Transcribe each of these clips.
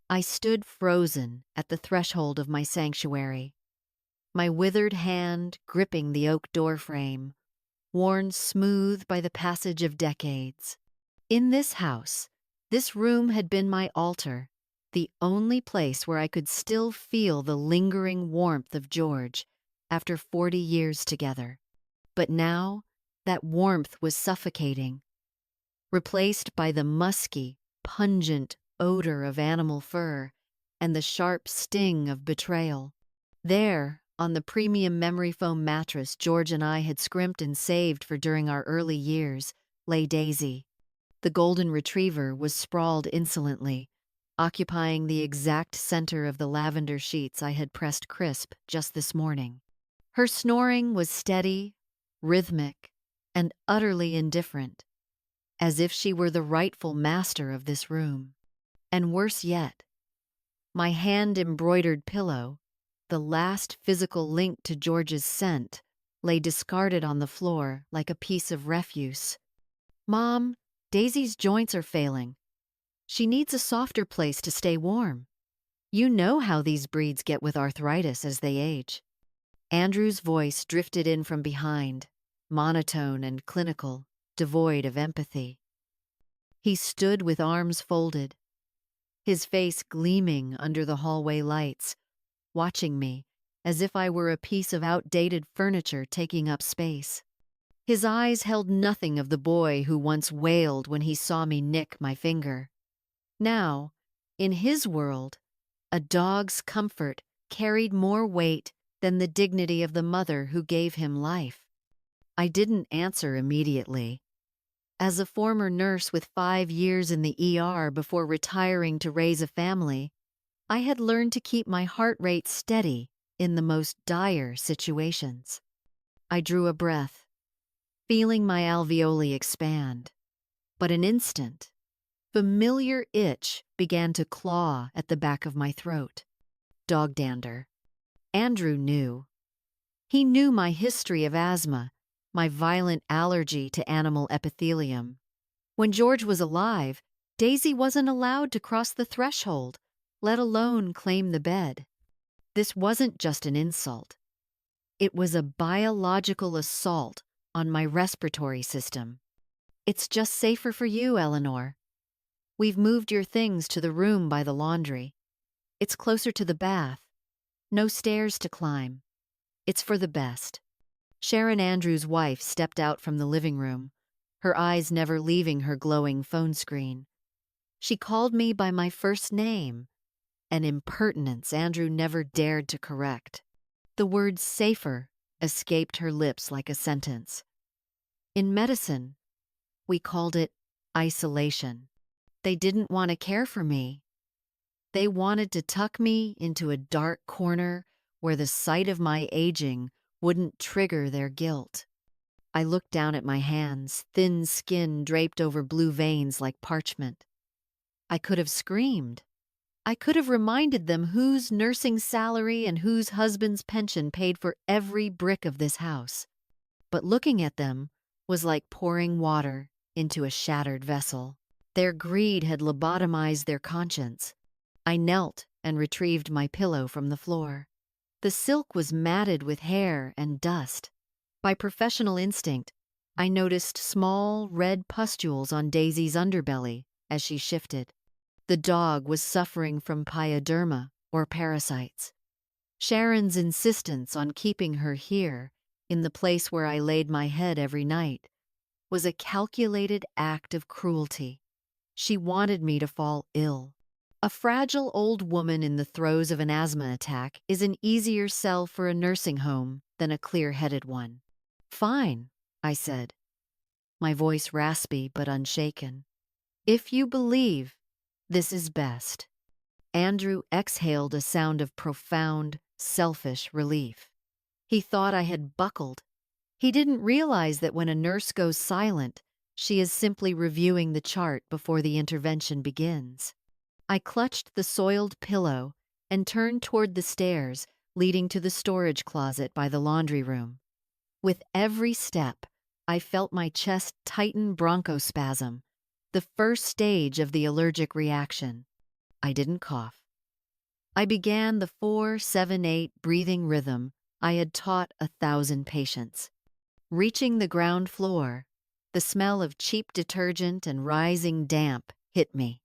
I stood frozen at the threshold of my sanctuary, my withered hand gripping the oak doorframe, worn smooth by the passage of decades. In this house, this room had been my altar, the only place where I could still feel the lingering warmth of George after 40 years together. But now, that warmth was suffocating, replaced by the musky, pungent odor of animal fur and the sharp sting of betrayal. There, on the premium memory foam mattress George and I had scrimped and saved for during our early years, lay Daisy. The golden retriever was sprawled insolently, occupying the exact center of the lavender sheets I had pressed crisp just this morning. Her snoring was steady, rhythmic, and utterly indifferent, as if she were the rightful master of this room. And worse yet, my hand-embroidered pillow, the last physical link to George's scent, lay discarded on the floor like a piece of refuse. "Mom, Daisy's joints are failing. She needs a softer place to stay warm. You know how these breeds get with arthritis as they age." Andrew's voice drifted in from behind, monotone and clinical, devoid of empathy. He stood with arms folded, his face gleaming under the hallway lights, watching me as if I were a piece of outdated furniture taking up space. His eyes held nothing of the boy who once wailed when he saw me nick my finger. Now, in his world, a dog's comfort carried more weight than the dignity of the mother who gave him life. I didn't answer immediately. As a former nurse with 5 years in the ER before retiring to raise a family, I had learned to keep my heart rate steady in the most dire situations. I drew a breath, feeling my alveoli expand. But an instant, familiar itch began to claw at the back of my throat. Dog dander. Andrew knew. He knew my history of asthma, my violent allergy to animal epithelium. When George was alive, Daisy wasn't allowed to cross the threshold, let alone claim the bed. This wasn't just an insult. It was a biological assault on my respiratory system. "It's just safer for you, Eleanor. We've moved your things to the room by the laundry. It's closer to the bath. No stairs to climb. It's for the best." Sharon Andrews' wife stepped out from the living room, her eyes never leaving her glowing phone screen. She called me by my first name, an impertinence Andrew never dared to correct. The word safer escaped her lips like a sentence. In medicine, we called it isolation. They didn't want to care for me. They wanted to tuck me into a dark corner where the sight of my aging wouldn't trigger their guilt. I looked down at my hands, thin skin draped over blue veins like parchment. I could have screamed. I could have reminded them whose nursing salary and whose husband's pension paid for every brick of this house. But looking at them was like pouring water into a shattered vessel. Their greed had lobotomized their conscience. I knelt and retrieved my pillow from the floor. The silk was matted with hair and dust. By professional instinct, I noticed small red pustules on Daisy's underbelly as she shifted. The dog was suffering from pyoderma, or parasites. Sharon's insistence on keeping her here, in the place where I laid my head every night, was a calculated act of cruelty. She wanted me to fall ill. A fragile old woman in the throes of an asthma attack is an easier sell for a nursing home than a clear-headed one. "Fine," I said, my voice raspy but unshaken. "If you believe this is best." Andrew exhaled a sound of profound, selfish relief. He thought I had buckled. He didn't realize that when a nurse goes silent, she is simply reviewing the chart before the intervention begins. I clutched the soiled pillow and turned toward the stairs leading to the storage closet by the laundry room. With every step, I felt my chest tighten bronchospasm, the first stage of the allergic reaction. I didn't cough. I began the 4-7-8 breathing rhythm I had taught 1,000 patients. Reaching the ground floor, the smell of cheap detergent and rising damp hit me.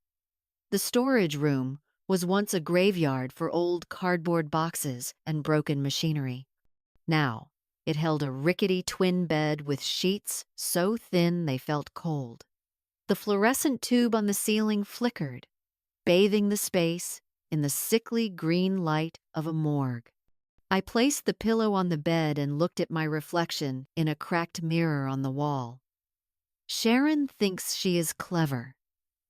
The storage room was once a graveyard for old cardboard boxes and broken machinery. Now, it held a rickety twin bed with sheets so thin they felt cold. The fluorescent tube on the ceiling flickered, bathing the space in the sickly green light of a morgue. I placed the pillow on the bed and looked at my reflection in a cracked mirror on the wall. Sharon thinks she is clever.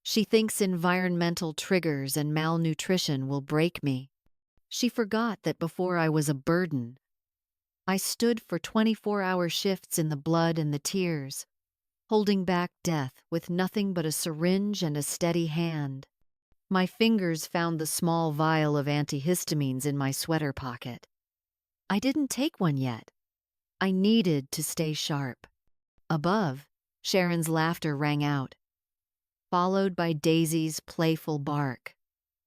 She thinks environmental triggers and malnutrition will break me. She forgot that before I was a burden, I stood for 24-hour shifts in the blood and the tears, holding back death with nothing but a syringe and a steady hand. My fingers found the small vial of antihistamines in my sweater pocket. I didn't take one yet. I needed to stay sharp. Above, Sharon's laughter rang out, followed by Daisy's playful bark.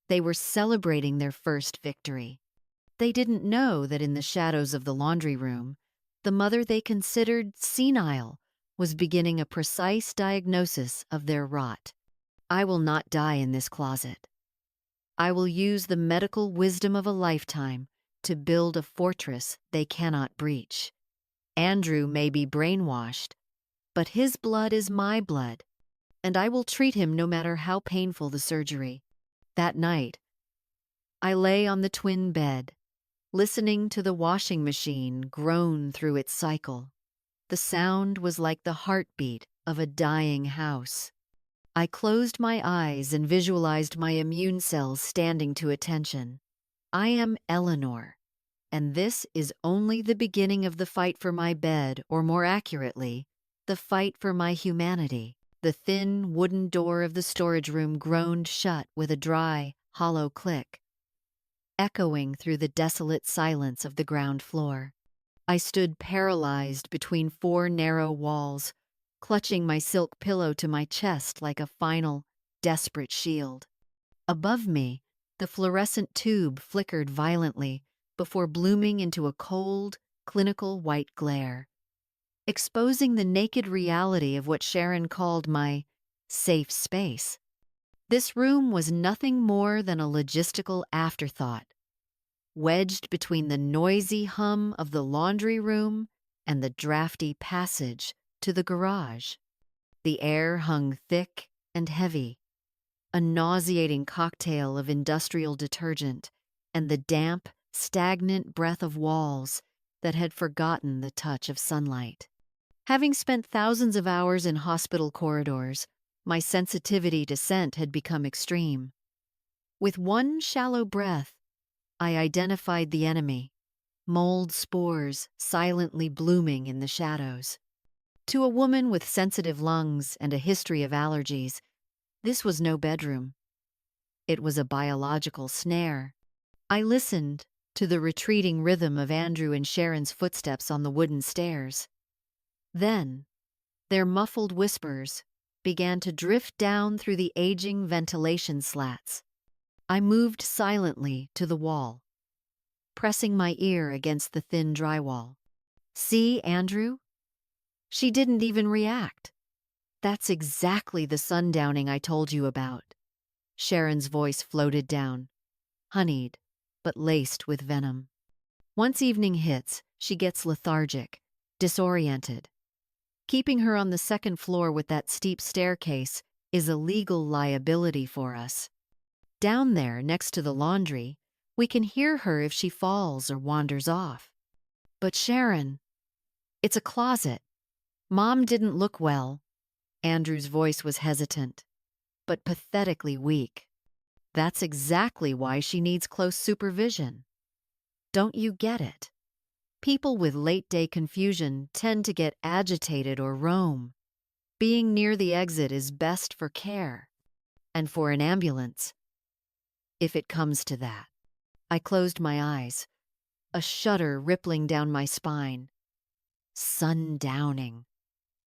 They were celebrating their first victory. They didn't know that in the shadows of the laundry room, the mother they considered senile was beginning a precise diagnosis of their rot. I will not die in this closet. I will use the medical wisdom of a lifetime to build a fortress they cannot breach. Andrew may be brainwashed, but his blood is my blood, and I will treat him no matter how painful the surgery. That night, I lay on the twin bed, listening to the washing machine groan through its cycle. The sound was like the heartbeat of a dying house. I closed my eyes and visualized my immune cells standing to attention. I am Eleanor, and this is only the beginning of the fight for my bed, or more accurately, the fight for my humanity. The thin wooden door of the storage room groaned shut with a dry, hollow click, echoing through the desolate silence of the ground floor. I stood paralyzed between 4 narrow walls, clutching my silk pillow to my chest like a final, desperate shield. Above me, the fluorescent tube flickered violently before blooming into a cold, clinical white glare, exposing the naked reality of what Sharon called my safe space. This room was nothing more than a logistical afterthought, wedged between the noisy hum of the laundry room and the drafty passage to the garage. The air hung thick and heavy, a nauseating cocktail of industrial detergent and the damp, stagnant breath of walls that had forgotten the touch of sunlight. Having spent thousands of hours in hospital corridors, my sensitivity to scent had become extreme. With one shallow breath, I identified the enemy, mold spores silently blooming in the shadows. To a woman with sensitive lungs and a history of allergies, this was no bedroom. It was a biological snare. I listened to the retreating rhythm of Andrew and Sharon's footsteps on the wooden stairs. Then, their muffled whispers began to drift down through the aging ventilation slats. I moved silently to the wall, pressing my ear against the thin drywall. "See, Andrew?" She didn't even react. "That's exactly the sundowning I told you about." Sharon's voice floated down, honeyed, but laced with venom. Once evening hits, she gets lethargic, disoriented. Keeping her on the second floor with that steep staircase is a legal liability for us. Down there, next to the laundry, we can hear her if she falls or wanders off. But Sharon, it's a closet. Mom didn't look well. Andrew's voice was hesitant, but pathetically weak. That's exactly why she needs close supervision. Don't you get it? People with late-day confusion tend to get agitated or roam. Being near the exit is best for care, and for an ambulance, if it comes to that. I closed my eyes, a shudder rippling down my spine. Sundowning.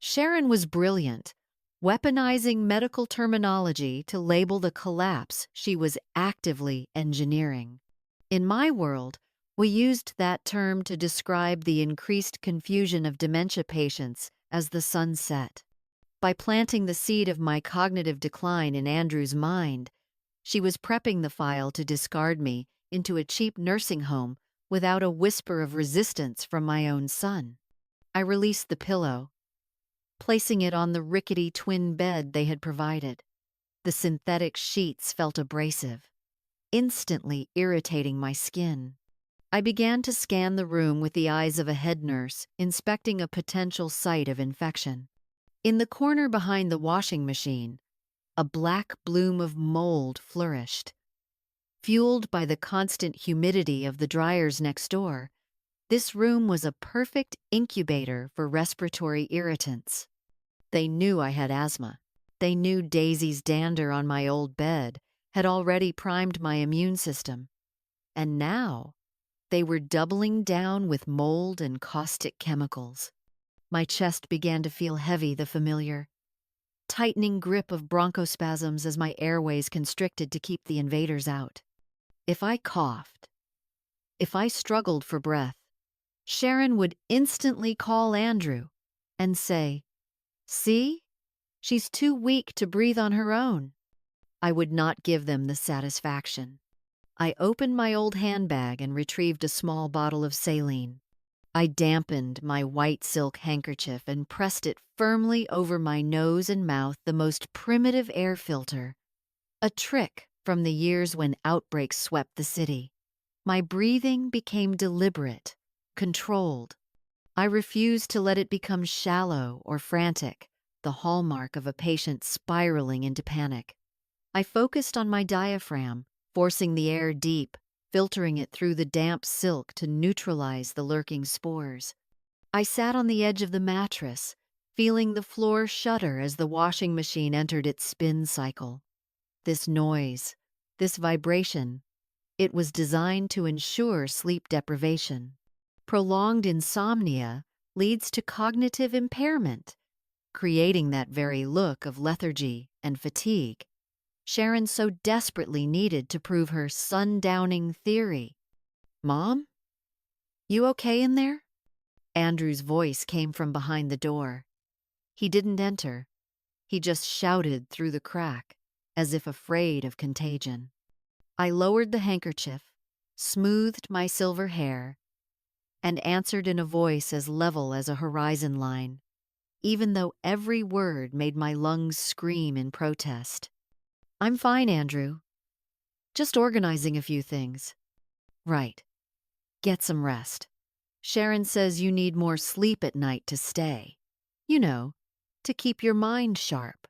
Sharon was brilliant, weaponizing medical terminology to label the collapse she was actively engineering. In my world, we used that term to describe the increased confusion of dementia patients as the sun set. By planting the seed of my cognitive decline in Andrew's mind, she was prepping the file to discard me into a cheap nursing home without a whisper of resistance from my own son. I released the pillow, placing it on the rickety twin bed they had provided. The synthetic sheets felt abrasive, instantly irritating my skin. I began to scan the room with the eyes of a head nurse, inspecting a potential site of infection. In the corner behind the washing machine, a black bloom of mold flourished. Fueled by the constant humidity of the dryers next door, this room was a perfect incubator for respiratory irritants. They knew I had asthma. They knew Daisy's dander on my old bed had already primed my immune system. And now, they were doubling down with mold and caustic chemicals. My chest began to feel heavy, the familiar, tightening grip of bronchospasms as my airways constricted to keep the invaders out. If I coughed, if I struggled for breath, Sharon would instantly call Andrew and say, "See? She's too weak to breathe on her own." I would not give them the satisfaction. I opened my old handbag and retrieved a small bottle of saline. I dampened my white silk handkerchief and pressed it firmly over my nose and mouth, the most primitive air filter, a trick from the years when outbreaks swept the city. My breathing became deliberate, controlled. I refused to let it become shallow or frantic, the hallmark of a patient spiraling into panic. I focused on my diaphragm, forcing the air deep, filtering it through the damp silk to neutralize the lurking spores. I sat on the edge of the mattress, feeling the floor shudder as the washing machine entered its spin cycle. This noise, this vibration, it was designed to ensure sleep deprivation. Prolonged insomnia leads to cognitive impairment, creating that very look of lethargy and fatigue Sharon so desperately needed to prove her sundowning theory. "Mom? You okay in there?" Andrew's voice came from behind the door. He didn't enter. He just shouted through the crack, as if afraid of contagion. I lowered the handkerchief, smoothed my silver hair, and answered in a voice as level as a horizon line, even though every word made my lungs scream in protest. "I'm fine, Andrew. Just organizing a few things." "Right. Get some rest. Sharon says you need more sleep at night to stay. You know, to keep your mind sharp."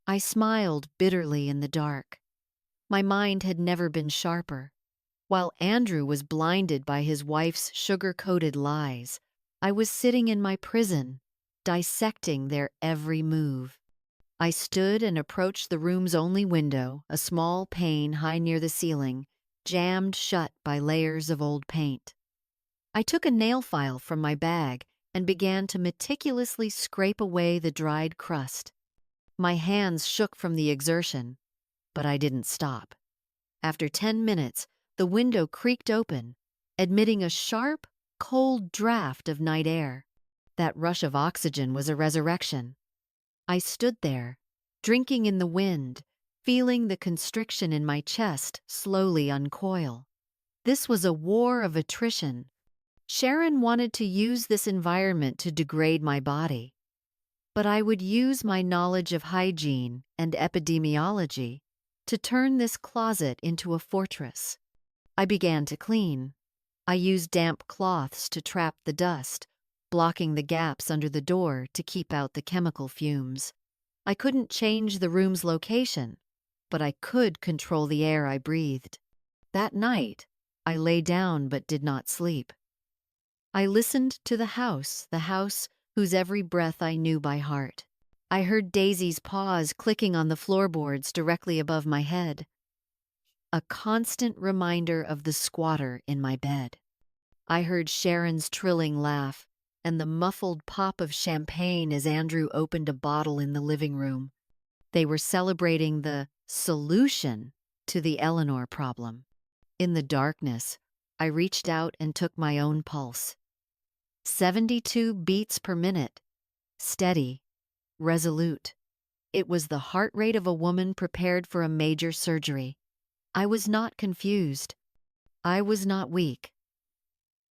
I smiled bitterly in the dark. My mind had never been sharper. While Andrew was blinded by his wife's sugar-coated lies, I was sitting in my prison, dissecting their every move. I stood and approached the room's only window, a small pane high near the ceiling, jammed shut by layers of old paint. I took a nail file from my bag and began to meticulously scrape away the dried crust. My hands shook from the exertion, but I didn't stop. After 10 minutes, the window creaked open, admitting a sharp, cold draft of night air. That rush of oxygen was a resurrection. I stood there, drinking in the wind, feeling the constriction in my chest slowly uncoil. This was a war of attrition. Sharon wanted to use this environment to degrade my body, but I would use my knowledge of hygiene and epidemiology to turn this closet into a fortress. I began to clean. I used damp cloths to trap the dust, blocking the gaps under the door to keep out the chemical fumes. I couldn't change the room's location, but I could control the air I breathed. That night, I lay down but did not sleep. I listened to the house whose every breath I knew by heart. I heard Daisy's paws clicking on the floorboards directly above my head, a constant reminder of the squatter in my bed. I heard Sharon's trilling laugh, and the muffled pop of champagne as Andrew opened a bottle in the living room. They were celebrating the solution to the Eleanor problem. In the darkness, I reached out and took my own pulse. 72 beats per minute, steady, resolute. It was the heart rate of a woman prepared for a major surgery. I was not confused. I was not weak.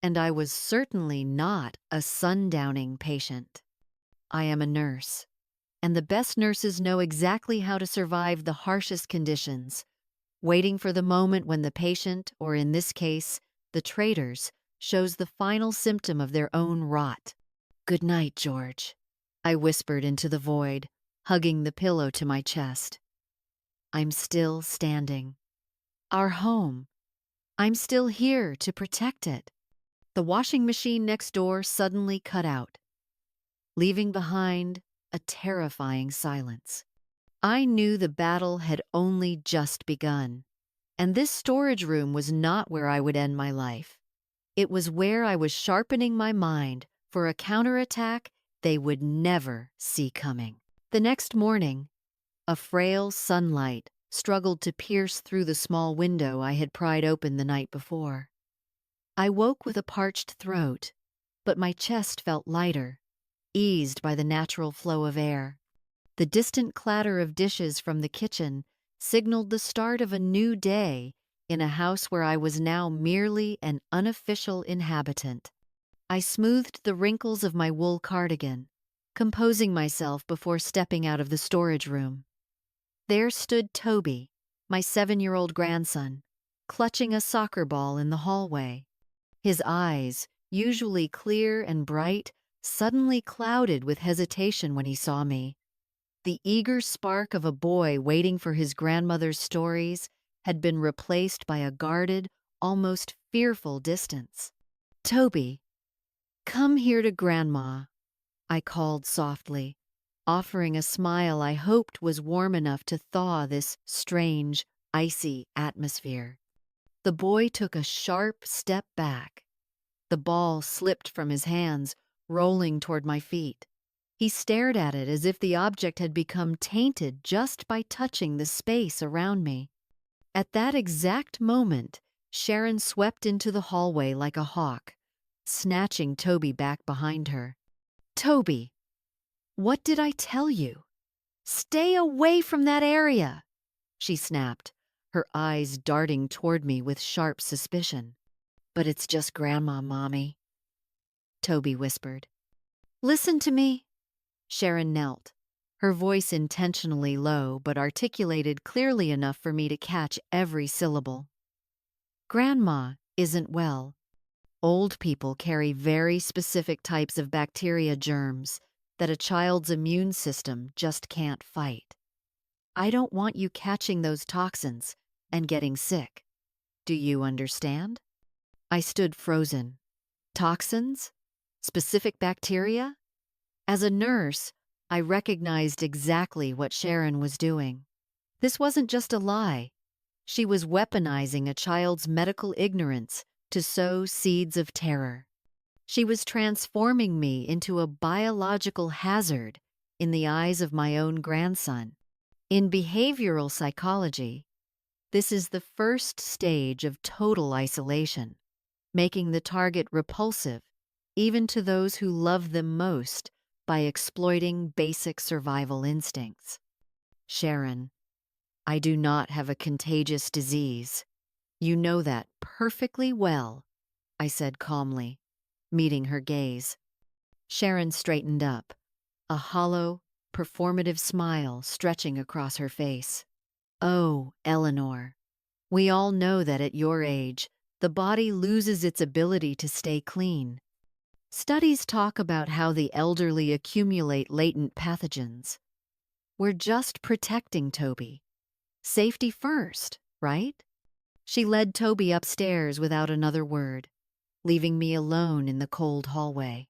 And I was certainly not a sundowning patient. I am a nurse, and the best nurses know exactly how to survive the harshest conditions, waiting for the moment when the patient, or in this case, the traitors, shows the final symptom of their own rot. "Good night, George," I whispered into the void, hugging the pillow to my chest. I'm still standing. Our home. I'm still here to protect it. The washing machine next door suddenly cut out, leaving behind a terrifying silence. I knew the battle had only just begun, and this storage room was not where I would end my life. It was where I was sharpening my mind for a counterattack they would never see coming. The next morning, a frail sunlight struggled to pierce through the small window I had pried open the night before. I woke with a parched throat, but my chest felt lighter, eased by the natural flow of air. The distant clatter of dishes from the kitchen signaled the start of a new day in a house where I was now merely an unofficial inhabitant. I smoothed the wrinkles of my wool cardigan, composing myself before stepping out of the storage room. There stood Toby, my 7-year-old grandson, clutching a soccer ball in the hallway. His eyes, usually clear and bright, suddenly clouded with hesitation when he saw me. The eager spark of a boy waiting for his grandmother's stories had been replaced by a guarded, almost fearful distance. "Toby, come here to Grandma," I called softly, offering a smile I hoped was warm enough to thaw this strange, icy atmosphere. The boy took a sharp step back. The ball slipped from his hands, rolling toward my feet. He stared at it as if the object had become tainted just by touching the space around me. At that exact moment, Sharon swept into the hallway like a hawk, snatching Toby back behind her. "Toby, what did I tell you? Stay away from that area," she snapped, her eyes darting toward me with sharp suspicion. "But it's just Grandma, Mommy," Toby whispered. "Listen to me." Sharon knelt, her voice intentionally low but articulated clearly enough for me to catch every syllable. "Grandma isn't well. Old people carry very specific types of bacteria germs that a child's immune system just can't fight. I don't want you catching those toxins and getting sick. Do you understand?" I stood frozen. Toxins? Specific bacteria? As a nurse, I recognized exactly what Sharon was doing. This wasn't just a lie. She was weaponizing a child's medical ignorance to sow seeds of terror. She was transforming me into a biological hazard in the eyes of my own grandson. In behavioral psychology, this is the first stage of total isolation, making the target repulsive, even to those who love them most, by exploiting basic survival instincts. "Sharon, I do not have a contagious disease. You know that perfectly well," I said calmly, meeting her gaze. Sharon straightened up, a hollow, performative smile stretching across her face. "Oh, Eleanor, we all know that at your age, the body loses its ability to stay clean. Studies talk about how the elderly accumulate latent pathogens. We're just protecting Toby. Safety first, right?" She led Toby upstairs without another word, leaving me alone in the cold hallway.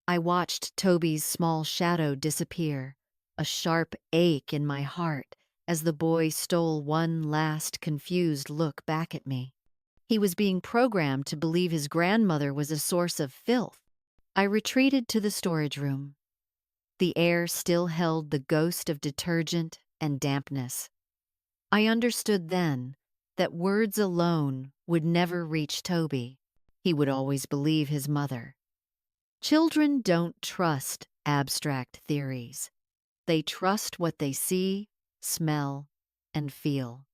I watched Toby's small shadow disappear, a sharp ache in my heart as the boy stole one last confused look back at me. He was being programmed to believe his grandmother was a source of filth, I retreated to the storage room. The air still held the ghost of detergent and dampness. I understood then that words alone would never reach Toby. He would always believe his mother. Children don't trust abstract theories. They trust what they see, smell, and feel.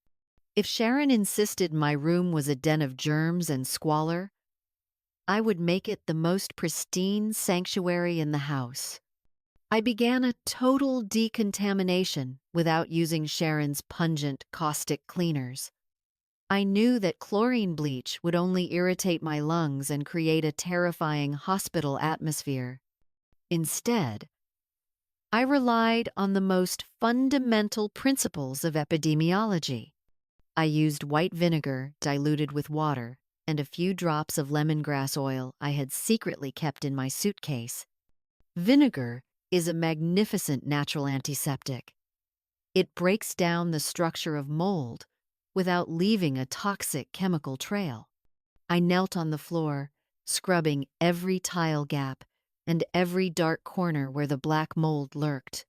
If Sharon insisted my room was a den of germs and squalor, I would make it the most pristine sanctuary in the house. I began a total decontamination without using Sharon's pungent, caustic cleaners. I knew that chlorine bleach would only irritate my lungs and create a terrifying hospital atmosphere. Instead, I relied on the most fundamental principles of epidemiology. I used white vinegar diluted with water and a few drops of lemongrass oil I had secretly kept in my suitcase. Vinegar is a magnificent natural antiseptic. It breaks down the structure of mold without leaving a toxic chemical trail. I knelt on the floor, scrubbing every tile gap and every dark corner where the black mold lurked.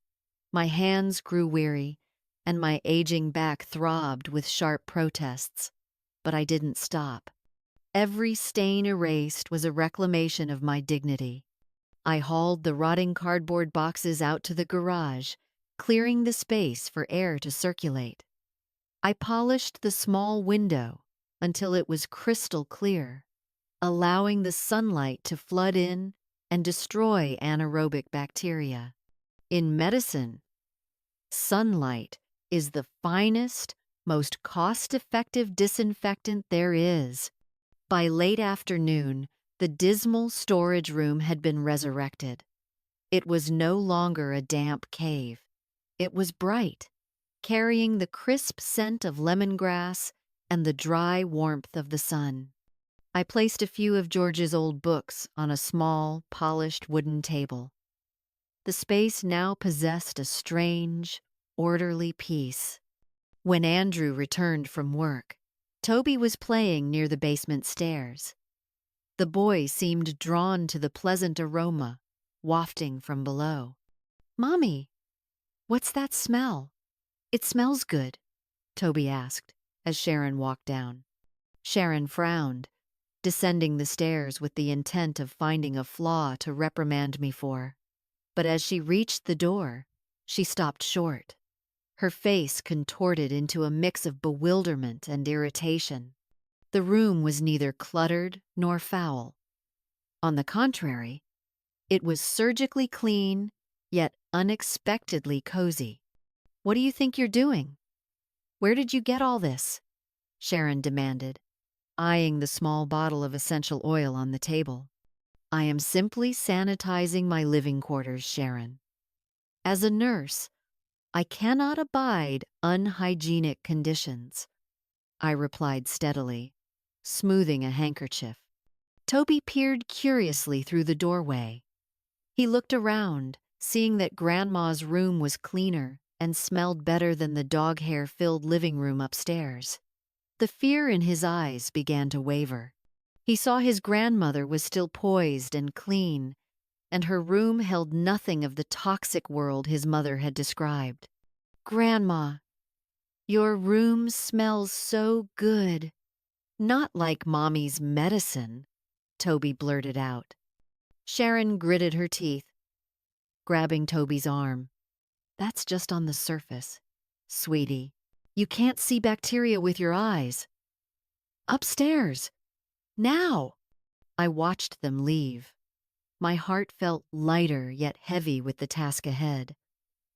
My hands grew weary, and my aging back throbbed with sharp protests. But I didn't stop. Every stain erased was a reclamation of my dignity. I hauled the rotting cardboard boxes out to the garage, clearing the space for air to circulate. I polished the small window until it was crystal clear, allowing the sunlight to flood in and destroy anaerobic bacteria. In medicine, sunlight is the finest, most cost-effective disinfectant there is. By late afternoon, the dismal storage room had been resurrected. It was no longer a damp cave. It was bright, carrying the crisp scent of lemongrass and the dry warmth of the sun. I placed a few of George's old books on a small, polished wooden table. The space now possessed a strange, orderly peace. When Andrew returned from work, Toby was playing near the basement stairs. The boy seemed drawn to the pleasant aroma wafting from below. "Mommy, what's that smell? It smells good," Toby asked as Sharon walked down. Sharon frowned, descending the stairs with the intent of finding a flaw to reprimand me for. But as she reached the door, she stopped short. Her face contorted into a mix of bewilderment and irritation. The room was neither cluttered nor foul. On the contrary, it was surgically clean, yet unexpectedly cozy. "What do you think you're doing? Where did you get all this?" Sharon demanded, eyeing the small bottle of essential oil on the table. "I am simply sanitizing my living quarters, Sharon. As a nurse, I cannot abide unhygienic conditions," I replied steadily, smoothing a handkerchief. Toby peered curiously through the doorway. He looked around, seeing that Grandma's room was cleaner and smelled better than the dog hair-filled living room upstairs. The fear in his eyes began to waver. He saw his grandmother was still poised and clean, and her room held nothing of the toxic world his mother had described. "Grandma, your room smells so good. Not like Mommy's medicine," Toby blurted out. Sharon gritted her teeth, grabbing Toby's arm. "That's just on the surface, sweetie. You can't see bacteria with your eyes. Upstairs. Now." I watched them leave. My heart felt lighter yet heavy with the task ahead.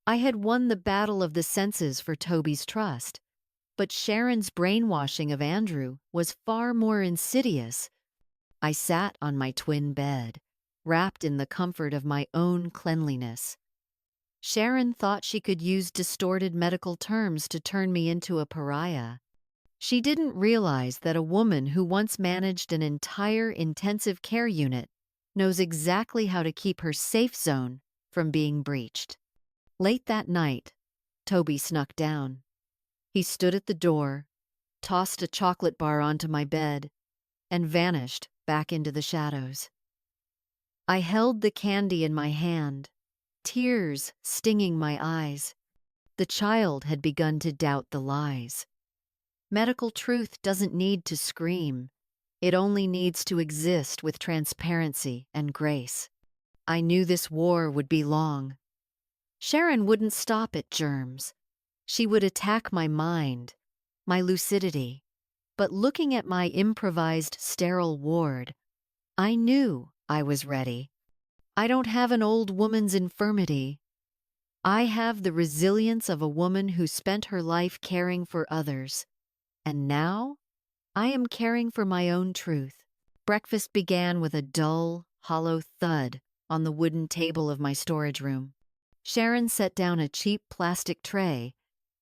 I had won the battle of the senses for Toby's trust, but Sharon's brainwashing of Andrew was far more insidious. I sat on my twin bed, wrapped in the comfort of my own cleanliness. Sharon thought she could use distorted medical terms to turn me into a pariah. She didn't realize that a woman who once managed an entire intensive care unit knows exactly how to keep her safe zone from being breached. Late that night, Toby snuck down. He stood at the door, tossed a chocolate bar onto my bed, and vanished back into the shadows. I held the candy in my hand, tears stinging my eyes. The child had begun to doubt the lies. Medical truth doesn't need to scream. It only needs to exist with transparency and grace. I knew this war would be long. Sharon wouldn't stop at germs. She would attack my mind, my lucidity. But looking at my improvised sterile ward, I knew I was ready. I don't have an old woman's infirmity. I have the resilience of a woman who spent her life caring for others. And now, I am caring for my own truth. Breakfast began with a dull, hollow thud on the wooden table of my storage room. Sharon set down a cheap plastic tray,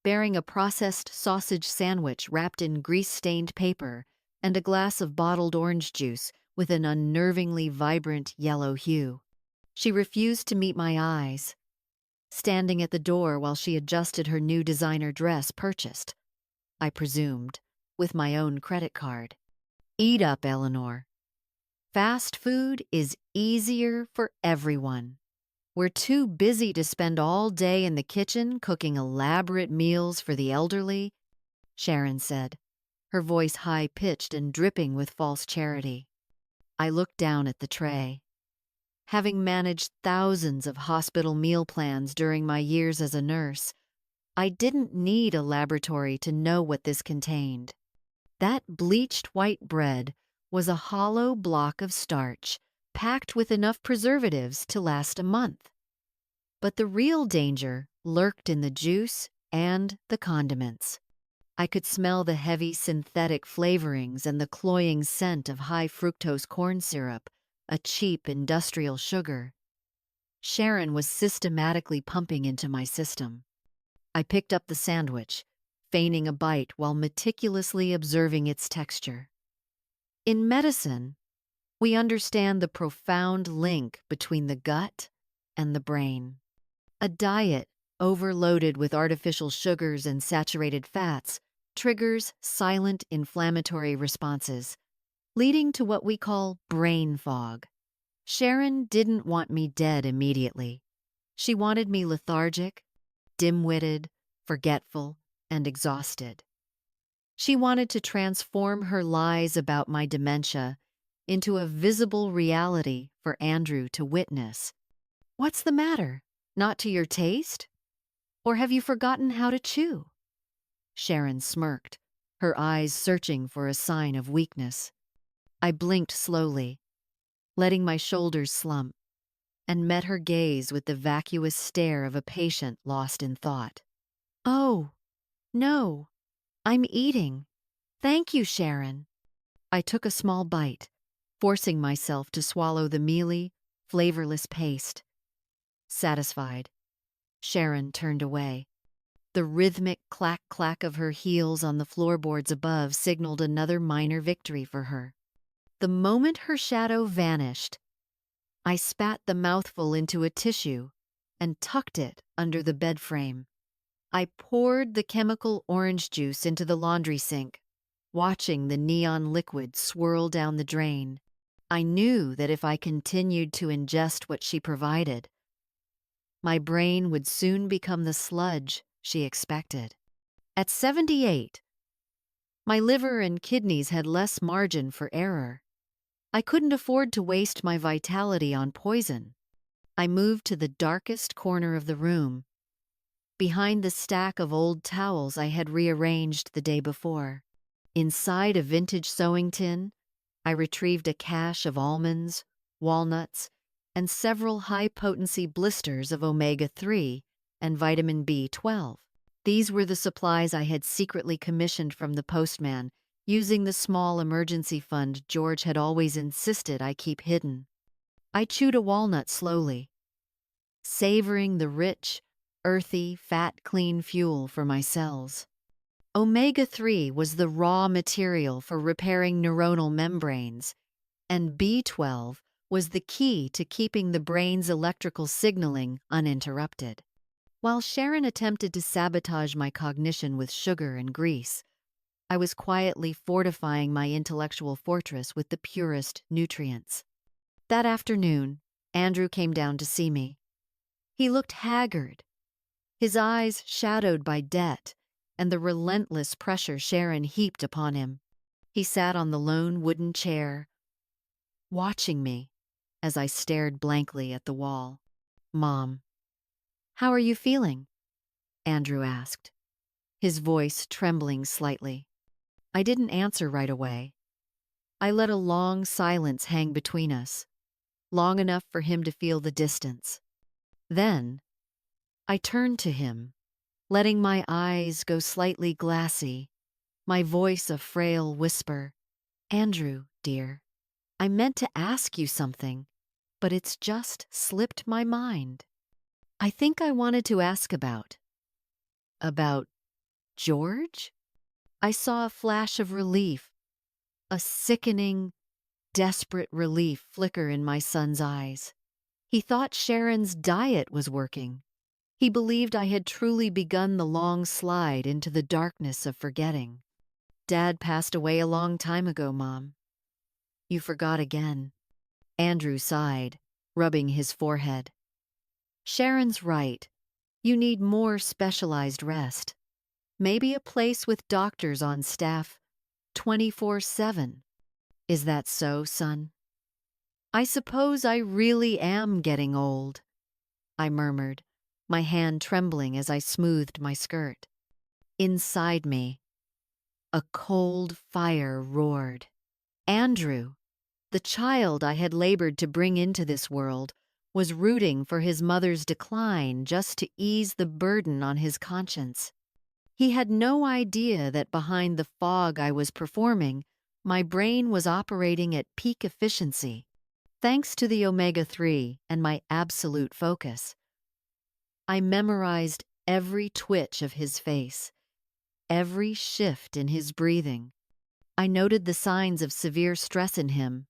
bearing a processed sausage sandwich wrapped in grease-stained paper and a glass of bottled orange juice with an unnervingly vibrant yellow hue. She refused to meet my eyes, standing at the door while she adjusted her new designer dress purchased, I presumed, with my own credit card. Eat up, Eleanor. Fast food is easier for everyone. We're too busy to spend all day in the kitchen cooking elaborate meals for the elderly, Sharon said, her voice high-pitched and dripping with false charity. I looked down at the tray. Having managed thousands of hospital meal plans during my years as a nurse, I didn't need a laboratory to know what this contained. That bleached white bread was a hollow block of starch, packed with enough preservatives to last a month. But the real danger lurked in the juice and the condiments. I could smell the heavy synthetic flavorings and the cloying scent of high-fructose corn syrup, a cheap industrial sugar. Sharon was systematically pumping into my system. I picked up the sandwich, feigning a bite while meticulously observing its texture. In medicine, we understand the profound link between the gut and the brain. A diet overloaded with artificial sugars and saturated fats triggers silent inflammatory responses, leading to what we call brain fog. Sharon didn't want me dead immediately. She wanted me lethargic, dim-witted, forgetful, and exhausted. She wanted to transform her lies about my dementia into a visible reality for Andrew to witness. What's the matter? Not to your taste? Or have you forgotten how to chew? Sharon smirked, her eyes searching for a sign of weakness. I blinked slowly, letting my shoulders slump, and met her gaze with the vacuous stare of a patient lost in thought. Oh, no, I'm eating. Thank you, Sharon. I took a small bite, forcing myself to swallow the mealy, flavorless paste. Satisfied, Sharon turned away. The rhythmic clack-clack of her heels on the floorboards above signaled another minor victory for her. The moment her shadow vanished, I spat the mouthful into a tissue and tucked it under the bed frame. I poured the chemical orange juice into the laundry sink, watching the neon liquid swirl down the drain. I knew that if I continued to ingest what she provided, my brain would soon become the sludge she expected. At 78, my liver and kidneys had less margin for error. I couldn't afford to waste my vitality on poison. I moved to the darkest corner of the room, behind the stack of old towels I had rearranged the day before. Inside a vintage sewing tin, I retrieved a cache of almonds, walnuts, and several high-potency blisters of omega-3 and vitamin B12. These were the supplies I had secretly commissioned from the postman, using the small emergency fund George had always insisted I keep hidden. I chewed a walnut slowly, savoring the rich, earthy, fat-clean fuel for my cells. Omega-3 was the raw material for repairing neuronal membranes, and B12 was the key to keeping the brain's electrical signaling uninterrupted. While Sharon attempted to sabotage my cognition with sugar and grease, I was quietly fortifying my intellectual fortress with the purest nutrients. That afternoon, Andrew came down to see me. He looked haggard, his eyes shadowed by debt and the relentless pressure Sharon heaped upon him. He sat on the lone wooden chair, watching me as I stared blankly at the wall. "Mom, how are you feeling?" Andrew asked, his voice trembling slightly. I didn't answer right away. I let a long silence hang between us, long enough for him to feel the distance. Then, I turned to him, letting my eyes go slightly glassy, my voice a frail whisper. "Andrew, dear, I meant to ask you something, but it's just slipped my mind. I think I wanted to ask about George?" I saw a flash of relief, a sickening, desperate relief flicker in my son's eyes. He thought Sharon's diet was working. He believed I had truly begun the long slide into the darkness of forgetting. "Dad passed away a long time ago, Mom." "You forgot again." Andrew sighed, rubbing his forehead. "Sharon's right. You need more specialized rest. Maybe a place with doctors on staff 24/7. Is that so, son?" "I suppose I really am getting old," I murmured, my hand trembling as I smoothed my skirt. Inside me, a cold fire roared. Andrew, the child I had labored to bring into this world, was rooting for his mother's decline just to ease the burden on his conscience. He had no idea that behind the fog I was performing, my brain was operating at peak efficiency. Thanks to the omega-3 and my absolute focus, I memorized every twitch of his face, every shift in his breathing. I noted the signs of severe stress in him.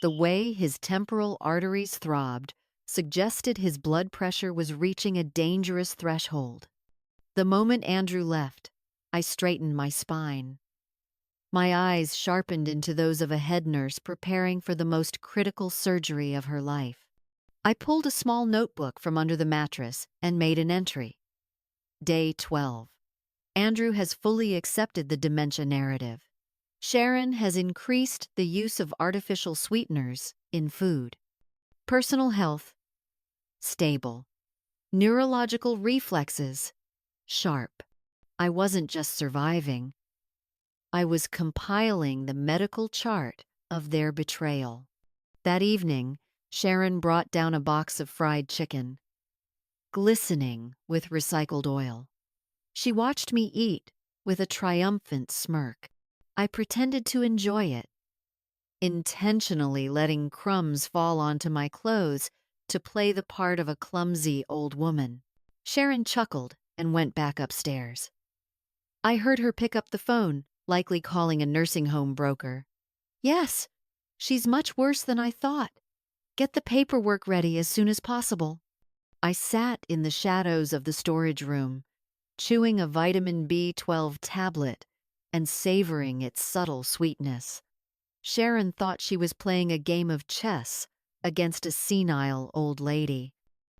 The way his temporal arteries throbbed suggested his blood pressure was reaching a dangerous threshold. The moment Andrew left, I straightened my spine. My eyes sharpened into those of a head nurse preparing for the most critical surgery of her life. I pulled a small notebook from under the mattress and made an entry. Day 12. Andrew has fully accepted the dementia narrative. Sharon has increased the use of artificial sweeteners in food. Personal health, stable. Neurological reflexes, sharp. I wasn't just surviving. I was compiling the medical chart of their betrayal. That evening, Sharon brought down a box of fried chicken, glistening with recycled oil. She watched me eat with a triumphant smirk. I pretended to enjoy it, intentionally letting crumbs fall onto my clothes to play the part of a clumsy old woman. Sharon chuckled and went back upstairs. I heard her pick up the phone, likely calling a nursing home broker. "Yes, she's much worse than I thought. Get the paperwork ready as soon as possible." I sat in the shadows of the storage room, chewing a vitamin B12 tablet and savoring its subtle sweetness. Sharon thought she was playing a game of chess against a senile old lady.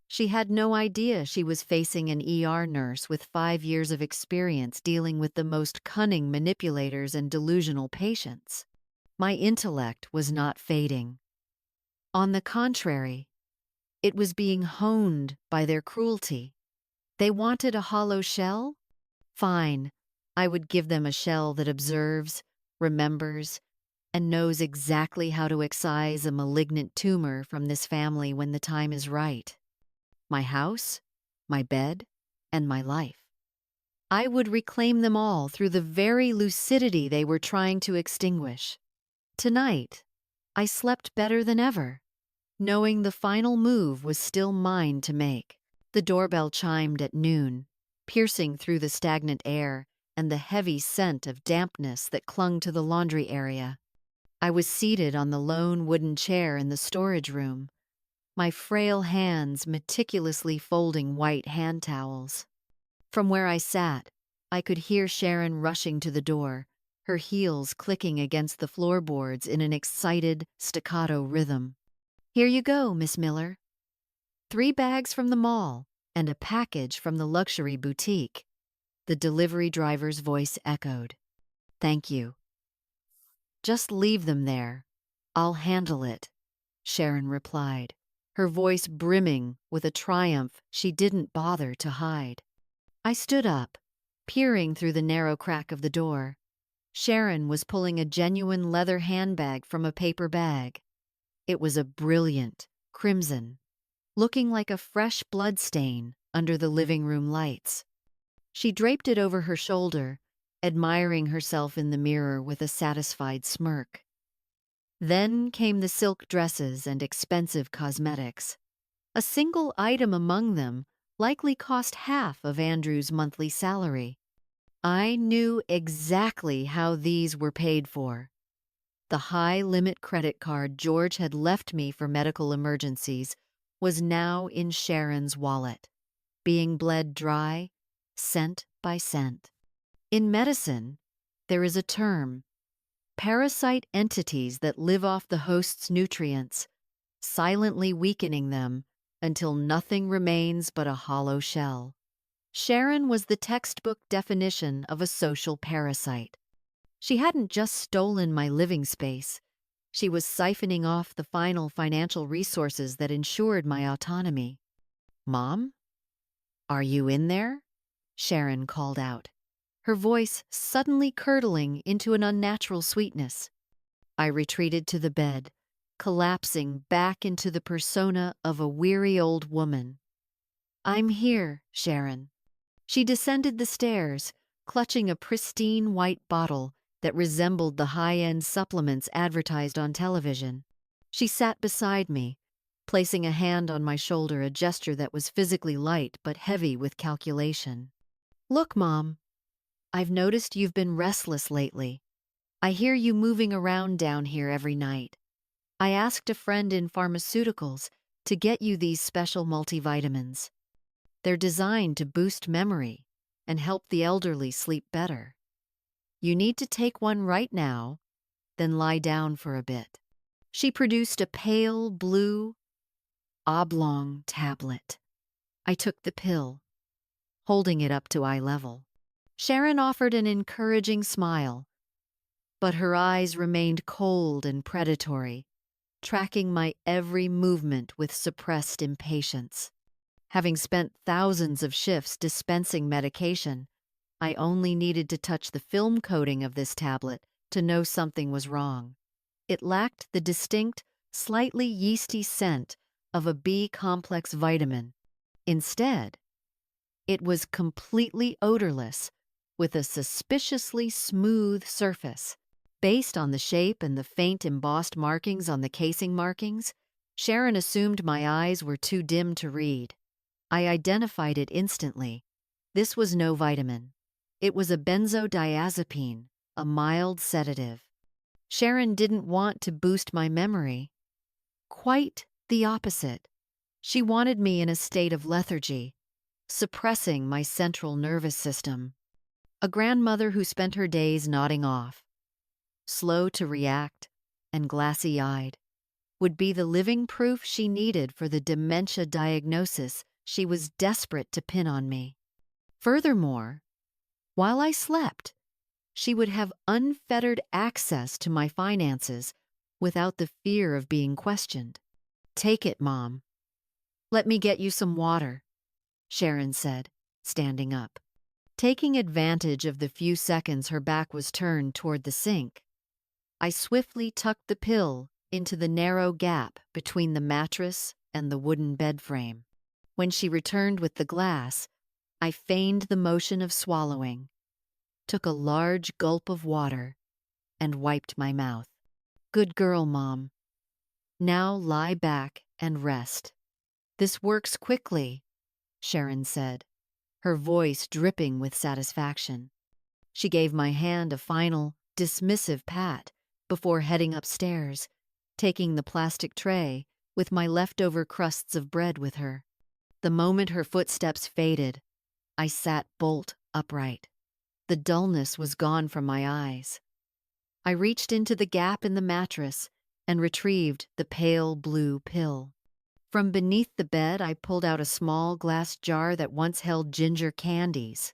She had no idea she was facing an ER nurse with 5 years of experience dealing with the most cunning manipulators and delusional patients. My intellect was not fading. On the contrary, it was being honed by their cruelty. They wanted a hollow shell? Fine, I would give them a shell that observes, remembers, and knows exactly how to excise a malignant tumor from this family when the time is right. My house, my bed, and my life. I would reclaim them all through the very lucidity they were trying to extinguish. Tonight, I slept better than ever, knowing the final move was still mine to make. The doorbell chimed at noon, piercing through the stagnant air and the heavy scent of dampness that clung to the laundry area. I was seated on the lone wooden chair in the storage room, my frail hands meticulously folding white hand towels. From where I sat, I could hear Sharon rushing to the door, her heels clicking against the floorboards in an excited, staccato rhythm. Here you go, Miss Miller. 3 bags from the mall and a package from the luxury boutique. The delivery driver's voice echoed. Thank you. Just leave them there. I'll handle it, Sharon replied, her voice brimming with a triumph she didn't bother to hide. I stood up, peering through the narrow crack of the door. Sharon was pulling a genuine leather handbag from a paper bag. It was a brilliant crimson, looking like a fresh blood stain under the living room lights. She draped it over her shoulder, admiring herself in the mirror with a satisfied smirk. Then came the silk dresses and expensive cosmetics. A single item among them likely cost half of Andrew's monthly salary. I knew exactly how these were paid for. The high-limit credit card George had left me for medical emergencies was now in Sharon's wallet, being bled dry, cent by cent. In medicine, there is a term: parasite entities that live off the host's nutrients, silently weakening them until nothing remains but a hollow shell. Sharon was the textbook definition of a social parasite. She hadn't just stolen my living space. She was siphoning off the final financial resources that ensured my autonomy. "Mom? Are you in there?" Sharon called out, her voice suddenly curdling into an unnatural sweetness. I retreated to the bed, collapsing back into the persona of a weary old woman. "I'm here, Sharon." She descended the stairs, clutching a pristine white bottle that resembled the high-end supplements advertised on television. She sat beside me, placing a hand on my shoulder, a gesture that was physically light but heavy with calculation. "Look, Mom, I've noticed you've been restless lately. I hear you moving around down here every night. I asked a friend in pharmaceuticals to get you these special multivitamins. They're designed to boost memory and help the elderly sleep better. You need to take one right now, then lie down for a bit." She produced a pale blue, oblong tablet. I took the pill, holding it up to eye level. Sharon offered an encouraging smile, but her eyes remained cold and predatory, tracking my every movement with suppressed impatience. Having spent thousands of shifts dispensing medication, I only needed to touch the film coating of this tablet to know something was wrong. It lacked the distinct, slightly yeasty scent of a B-complex vitamin. Instead, it was completely odorless, with a suspiciously smooth surface. Based on the shape and the faint embossed markings on the casing markings, Sharon assumed my eyes were too dim to read. I identified it instantly. This was no vitamin. It was a benzodiazepine, a mild sedative. Sharon didn't want to boost my memory. Quite the opposite. She wanted me in a state of lethargy, suppressing my central nervous system. A grandmother who spent her days nodding off, slow to react and glassy-eyed, would be the living proof she needed for the dementia diagnosis she was desperate to pin on me. Furthermore, while I slept, she would have unfettered access to my finances without the fear of being questioned. "Take it, Mom. Let me get you some water," Sharon said, standing up. Taking advantage of the few seconds her back was turned toward the sink, I swiftly tucked the pill into the narrow gap between the mattress and the wooden bed frame. When she returned with the glass, I feigned the motion of swallowing, took a large gulp of water, and wiped my mouth. "Good girl, Mom. Now lie back and rest." "This works quickly," Sharon said, her voice dripping with satisfaction. She gave my hand a final, dismissive pat before heading upstairs, taking the plastic tray with my leftover crusts of bread with her. The moment her footsteps faded, I sat bolt upright. The dullness was gone from my eyes. I reached into the gap in the mattress and retrieved the pale blue pill. From beneath the bed, I pulled out a small glass jar that once held ginger candies.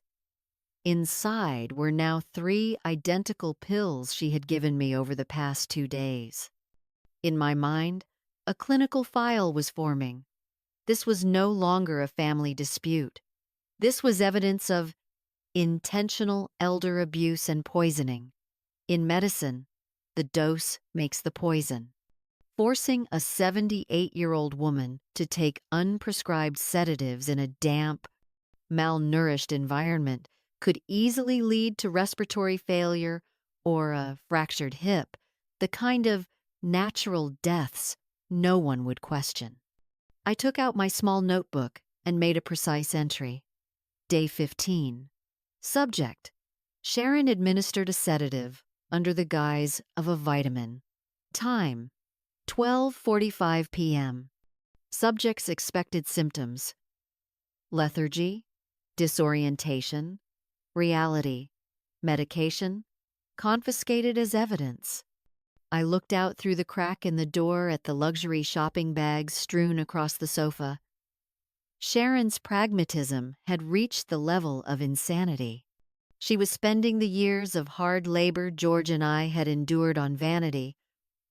Inside were now 3 identical pills she had given me over the past 2 days. In my mind, a clinical file was forming. This was no longer a family dispute. This was evidence of intentional elder abuse and poisoning. In medicine, the dose makes the poison. Forcing a 78-year-old woman to take unprescribed sedatives in a damp, malnourished environment could easily lead to respiratory failure or a fractured hip, the kind of natural deaths no one would question. I took out my small notebook and made a precise entry. Day 15. Subject: Sharon administered a sedative under the guise of a vitamin. Time: 12:45 p.m. Subject's expected symptoms: lethargy, disorientation, reality, medication, confiscated as evidence. I looked out through the crack in the door at the luxury shopping bags strewn across the sofa. Sharon's pragmatism had reached the level of insanity. She was spending the years of hard labor George and I had endured on vanity,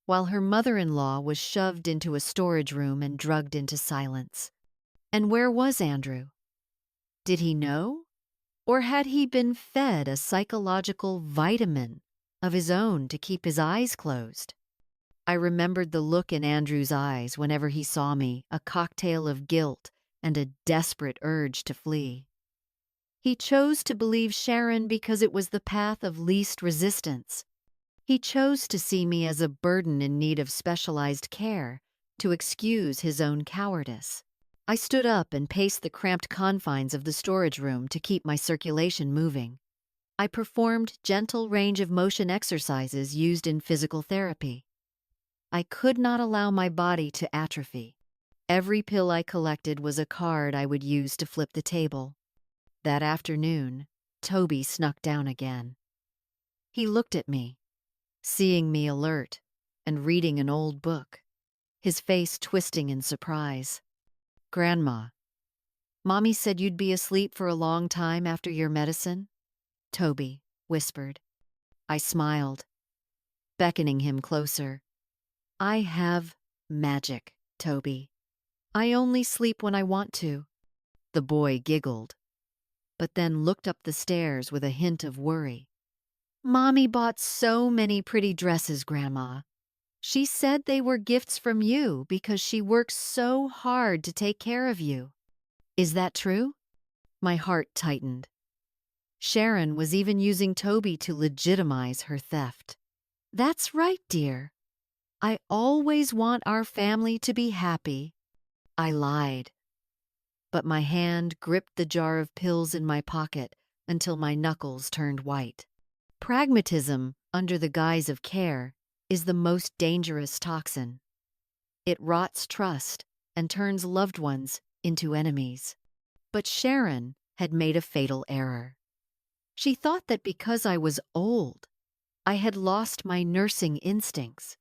while her mother-in-law was shoved into a storage room and drugged into silence. And where was Andrew? Did he know? Or had he been fed a psychological vitamin of his own to keep his eyes closed? I remembered the look in Andrew's eyes whenever he saw me, a cocktail of guilt and a desperate urge to flee. He chose to believe Sharon because it was the path of least resistance. He chose to see me as a burden in need of specialized care, to excuse his own cowardice. I stood up and paced the cramped confines of the storage room to keep my circulation moving. I performed gentle range of motion exercises used in physical therapy. I could not allow my body to atrophy. Every pill I collected was a card I would use to flip the table. That afternoon, Toby snuck down again. He looked at me, seeing me alert and reading an old book, his face twisting in surprise. "Grandma, Mommy said you'd be asleep for a long time after your medicine," Toby whispered. I smiled, beckoning him closer. "I have magic, Toby. I only sleep when I want to." The boy giggled, but then looked up the stairs with a hint of worry. "Mommy bought so many pretty dresses, Grandma. She said they were gifts from you because she works so hard to take care of you. Is that true?" My heart tightened. Sharon was even using Toby to legitimize her theft. "That's right, dear. I always want our family to be happy." I lied, but my hand gripped the jar of pills in my pocket until my knuckles turned white. Pragmatism, under the guise of care, is the most dangerous toxin. It rots trust and turns loved ones into enemies. But Sharon had made a fatal error. She thought that because I was old, I had lost my nursing instincts.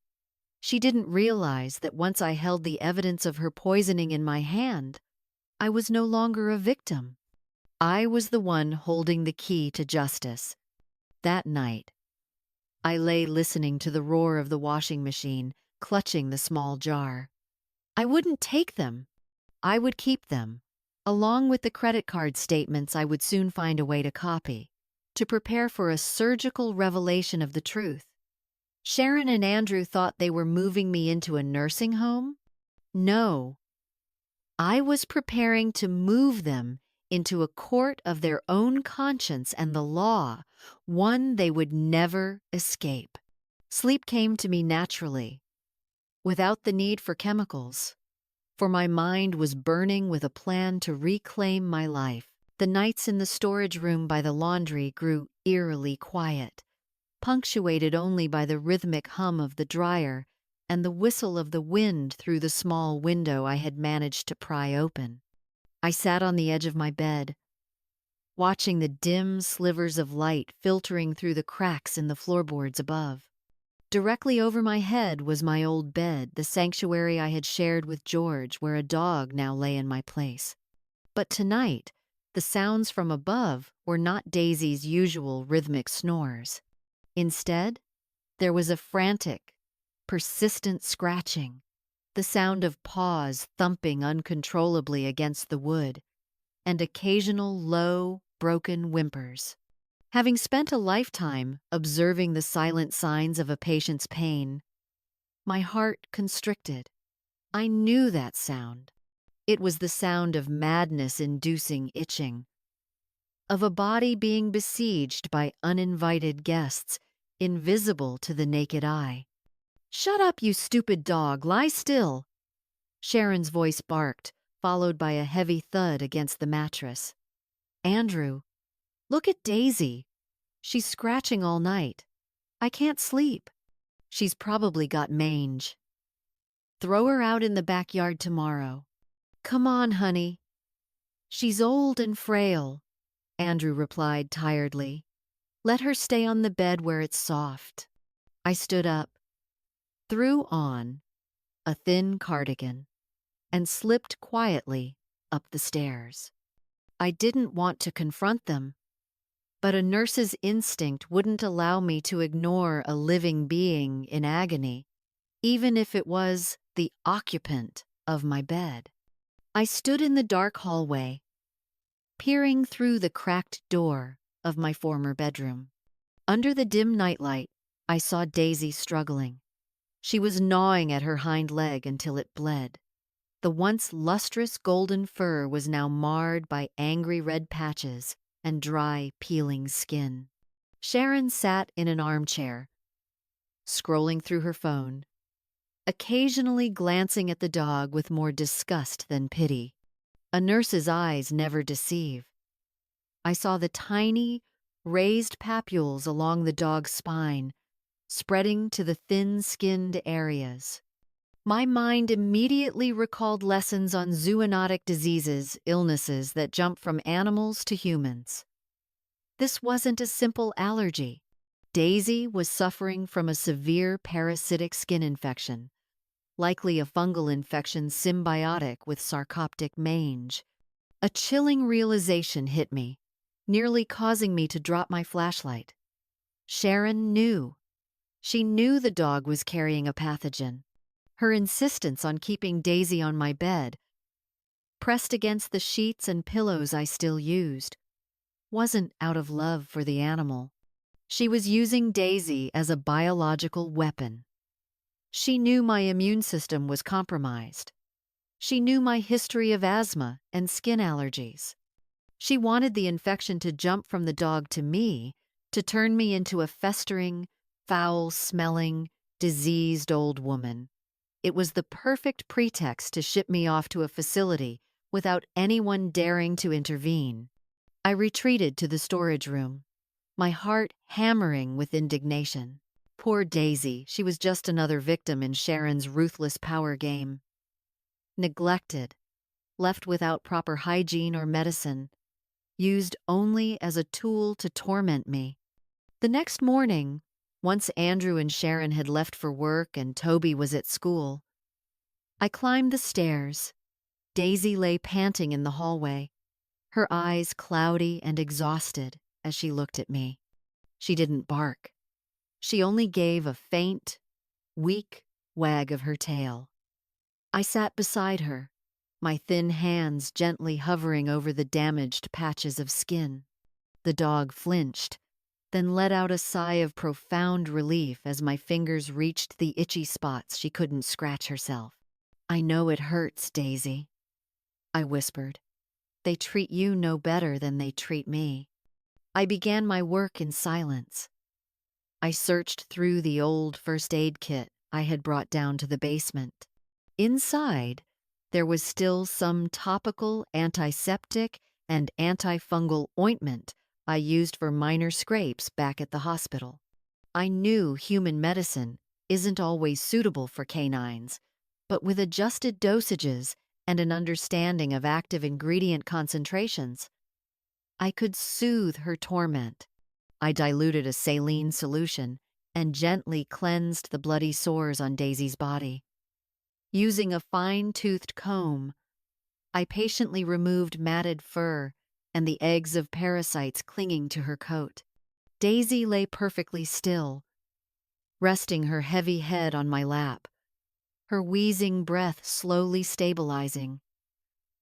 She didn't realize that once I held the evidence of her poisoning in my hand, I was no longer a victim. I was the one holding the key to justice. That night, I lay listening to the roar of the washing machine, clutching the small jar. I wouldn't take them. I would keep them, along with the credit card statements I would soon find a way to copy, to prepare for a surgical revelation of the truth. Sharon and Andrew thought they were moving me into a nursing home? No. I was preparing to move them into a court of their own conscience and the law, one they would never escape. Sleep came to me naturally, without the need for chemicals, for my mind was burning with a plan to reclaim my life. The nights in the storage room by the laundry grew eerily quiet, punctuated only by the rhythmic hum of the dryer and the whistle of the wind through the small window I had managed to pry open. I sat on the edge of my bed, watching the dim slivers of light filtering through the cracks in the floorboards above. Directly over my head was my old bed, the sanctuary I had shared with George, where a dog now lay in my place. But tonight, the sounds from above were not Daisy's usual rhythmic snores. Instead, there was a frantic, persistent scratching, the sound of paws thumping uncontrollably against the wood, and occasional low, broken whimpers. Having spent a lifetime observing the silent signs of a patient's pain, my heart constricted. I knew that sound. It was the sound of madness-inducing itching, of a body being besieged by uninvited guests, invisible to the naked eye. "Shut up, you stupid dog! Lie still!" Sharon's voice barked, followed by a heavy thud against the mattress. "Andrew, look at Daisy. She's scratching all night. I can't sleep. She's probably got mange. Throw her out in the backyard tomorrow. Come on, honey." "She's old and frail," Andrew replied tiredly. "Let her stay on the bed where it's soft." I stood up, threw on a thin cardigan, and slipped quietly up the stairs. I didn't want to confront them, but a nurse's instinct wouldn't allow me to ignore a living being in agony, even if it was the occupant of my bed. I stood in the dark hallway, peering through the cracked door of my former bedroom. Under the dim nightlight, I saw Daisy struggling. She was gnawing at her hind leg until it bled. The once lustrous golden fur was now marred by angry red patches and dry, peeling skin. Sharon sat in an armchair, scrolling through her phone, occasionally glancing at the dog with more disgust than pity. A nurse's eyes never deceive. I saw the tiny, raised papules along the dog's spine, spreading to the thin-skinned areas. My mind immediately recalled lessons on zoonotic diseases, illnesses that jump from animals to humans. This wasn't a simple allergy. Daisy was suffering from a severe parasitic skin infection, likely a fungal infection symbiotic with sarcoptic mange. A chilling realization hit me, nearly causing me to drop my flashlight. Sharon knew. She knew the dog was carrying a pathogen. Her insistence on keeping Daisy on my bed, pressed against the sheets and pillows I still used, wasn't out of love for the animal. She was using Daisy as a biological weapon. She knew my immune system was compromised. She knew my history of asthma and skin allergies. She wanted the infection to jump from the dog to me, to turn me into a festering, foul-smelling, diseased old woman. It was the perfect pretext to ship me off to a facility without anyone daring to intervene. I retreated to the storage room, my heart hammering with indignation. Poor Daisy, she was just another victim in Sharon's ruthless power game. Neglected, left without proper hygiene or medicine, used only as a tool to torment me. The next morning, once Andrew and Sharon had left for work and Toby was at school, I climbed the stairs. Daisy lay panting in the hallway, her eyes cloudy and exhausted as she looked at me. She didn't bark. She only gave a faint, weak wag of her tail. I sat beside her, my thin hands gently hovering over the damaged patches of skin. The dog flinched, then let out a sigh of profound relief as my fingers reached the itchy spots she couldn't scratch herself. "I know it hurts, Daisy," I whispered. "They treat you no better than they treat me." I began my work in silence. I searched through the old first aid kit I had brought down to the basement. Inside, there was still some topical antiseptic and antifungal ointment I used for minor scrapes back at the hospital. I knew human medicine isn't always suitable for canines, but with adjusted dosages and an understanding of active ingredient concentrations, I could soothe her torment. I diluted a saline solution and gently cleansed the bloody sores on Daisy's body. Using a fine-toothed comb, I patiently removed matted fur and the eggs of parasites clinging to her coat. Daisy lay perfectly still, resting her heavy head on my lap, her wheezing breath slowly stabilizing.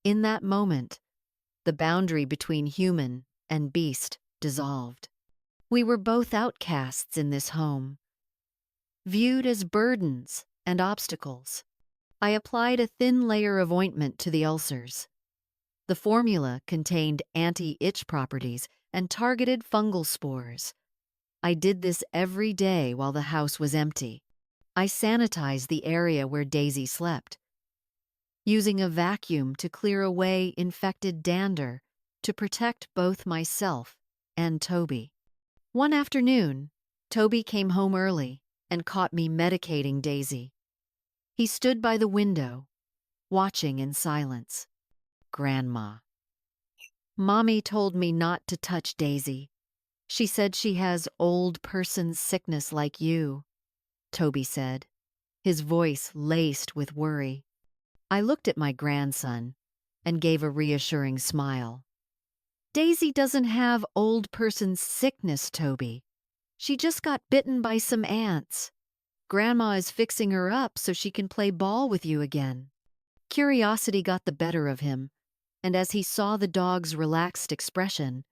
In that moment, the boundary between human and beast dissolved. We were both outcasts in this home, viewed as burdens and obstacles. I applied a thin layer of ointment to the ulcers. The formula contained anti-itch properties and targeted fungal spores. I did this every day while the house was empty. I sanitized the area where Daisy slept, using a vacuum to clear away infected dander to protect both myself and Toby. One afternoon, Toby came home early and caught me medicating Daisy. He stood by the window, watching in silence. "Grandma. Mommy told me not to touch Daisy. She said she has old person sickness like you," Toby said, his voice laced with worry. I looked at my grandson and gave a reassuring smile. "Daisy doesn't have old person sickness, Toby. She just got bitten by some ants. Grandma is fixing her up so she can play ball with you again." Curiosity got the better of him, and as he saw the dog's relaxed expression,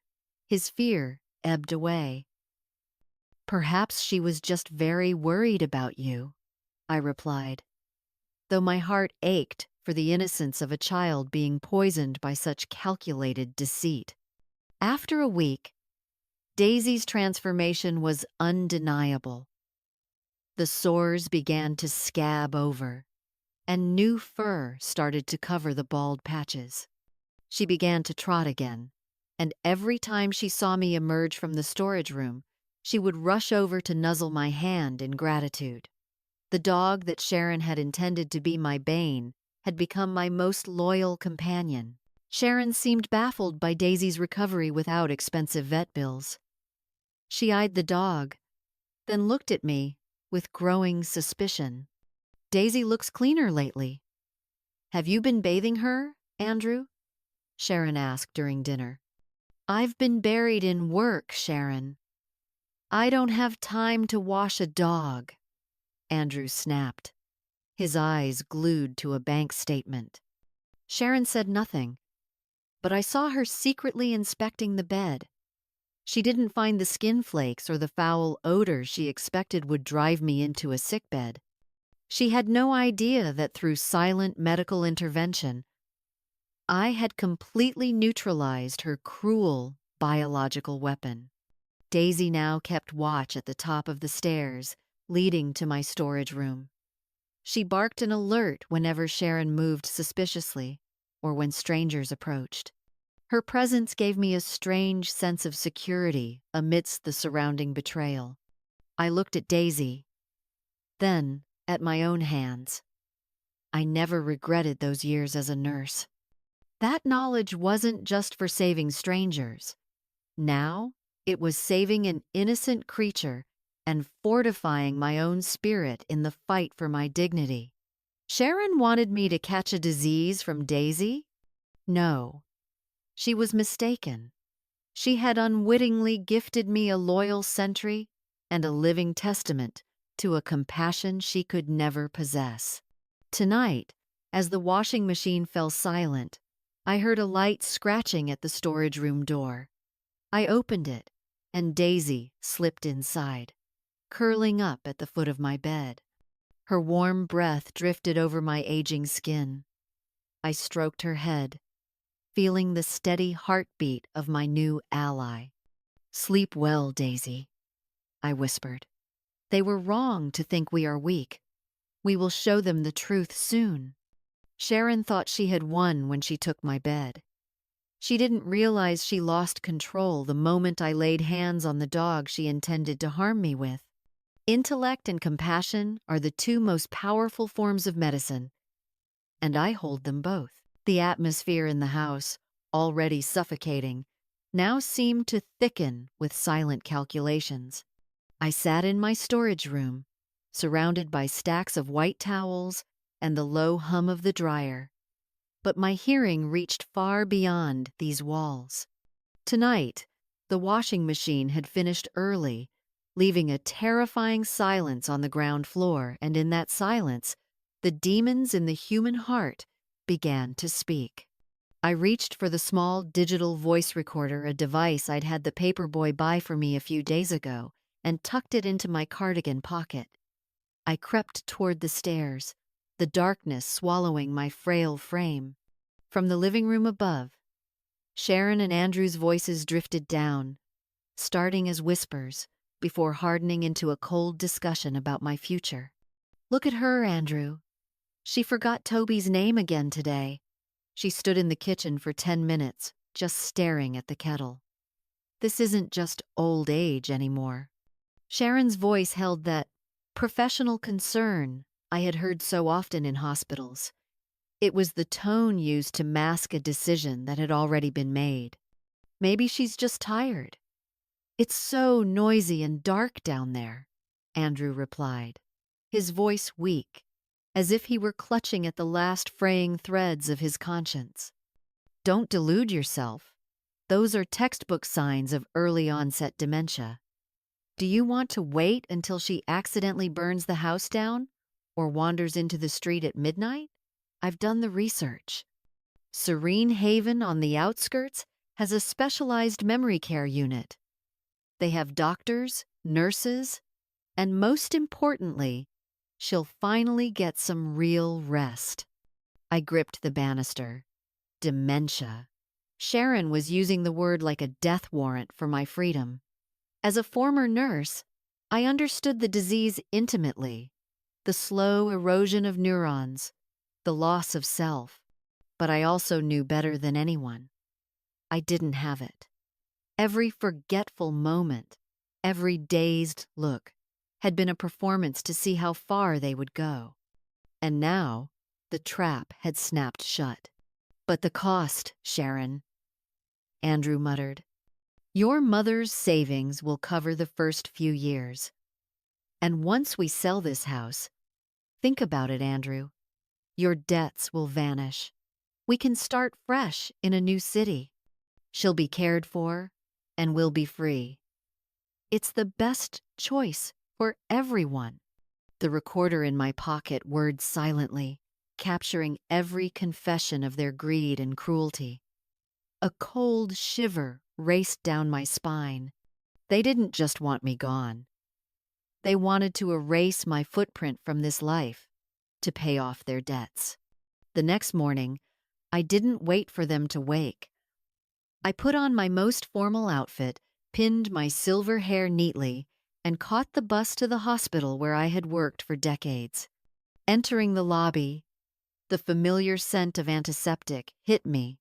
his fear ebbed away. "Perhaps she was just very worried about you," I replied, though my heart ached for the innocence of a child being poisoned by such calculated deceit. After a week, Daisy's transformation was undeniable. The sores began to scab over, and new fur started to cover the bald patches. She began to trot again, and every time she saw me emerge from the storage room, she would rush over to nuzzle my hand in gratitude. The dog that Sharon had intended to be my bane had become my most loyal companion. Sharon seemed baffled by Daisy's recovery without expensive vet bills. She eyed the dog, then looked at me with growing suspicion. "Daisy looks cleaner lately. Have you been bathing her, Andrew?" Sharon asked during dinner. "I've been buried in work, Sharon. I don't have time to wash a dog," Andrew snapped, his eyes glued to a bank statement. Sharon said nothing, but I saw her secretly inspecting the bed. She didn't find the skin flakes or the foul odor she expected would drive me into a sickbed. She had no idea that through silent medical intervention, I had completely neutralized her cruel biological weapon. Daisy now kept watch at the top of the stairs leading to my storage room. She barked an alert whenever Sharon moved suspiciously or when strangers approached. Her presence gave me a strange sense of security amidst the surrounding betrayal. I looked at Daisy, then at my own hands. I never regretted those years as a nurse. That knowledge wasn't just for saving strangers. Now, it was saving an innocent creature and fortifying my own spirit in the fight for my dignity. Sharon wanted me to catch a disease from Daisy? No. She was mistaken. She had unwittingly gifted me a loyal sentry and a living testament to a compassion she could never possess. Tonight, as the washing machine fell silent, I heard a light scratching at the storage room door. I opened it, and Daisy slipped inside, curling up at the foot of my bed. Her warm breath drifted over my aging skin. I stroked her head, feeling the steady heartbeat of my new ally. "Sleep well, Daisy," I whispered. "They were wrong to think we are weak. We will show them the truth soon." Sharon thought she had won when she took my bed. She didn't realize she lost control the moment I laid hands on the dog she intended to harm me with. Intellect and compassion are the two most powerful forms of medicine, and I hold them both. The atmosphere in the house, already suffocating, now seemed to thicken with silent calculations. I sat in my storage room, surrounded by stacks of white towels and the low hum of the dryer. But my hearing reached far beyond these walls. Tonight, the washing machine had finished early, leaving a terrifying silence on the ground floor, and in that silence, the demons in the human heart began to speak. I reached for the small digital voice recorder, a device I'd had the paperboy buy for me a few days ago, and tucked it into my cardigan pocket. I crept toward the stairs, the darkness swallowing my frail frame. From the living room above, Sharon and Andrew's voices drifted down, starting as whispers before hardening into a cold discussion about my future. "Look at her, Andrew. She forgot Toby's name again today." She stood in the kitchen for 10 minutes, just staring at the kettle. "This isn't just old age anymore." Sharon's voice held that professional concern I had heard so often in hospitals. It was the tone used to mask a decision that had already been made. "Maybe she's just tired. It's so noisy and dark down there," Andrew replied, his voice weak, as if he were clutching at the last fraying threads of his conscience. "Don't delude yourself. Those are textbook signs of early onset dementia. Do you want to wait until she accidentally burns the house down or wanders into the street at midnight? I've done the research. Serene Haven on the outskirts has a specialized memory care unit. They have doctors, nurses, and most importantly, she'll finally get some real rest." I gripped the banister. Dementia. Sharon was using the word like a death warrant for my freedom. As a former nurse, I understood the disease intimately, the slow erosion of neurons, the loss of self. But I also knew better than anyone. I didn't have it. Every forgetful moment, every dazed look, had been a performance to see how far they would go. And now, the trap had snapped shut. "But the cost, Sharon," Andrew muttered. "Your mother's savings will cover the first few years. And once we sell this house, think about it, Andrew, your debts will vanish. We can start fresh in a new city. She'll be cared for, and we'll be free. It's the best choice for everyone." The recorder in my pocket whirred silently, capturing every confession of their greed and cruelty. A cold shiver raced down my spine. They didn't just want me gone. They wanted to erase my footprint from this life, to pay off their debts. The next morning, I didn't wait for them to wake. I put on my most formal outfit, pinned my silver hair neatly, and caught the bus to the hospital where I had worked for decades. Entering the lobby, the familiar scent of antiseptic hit me,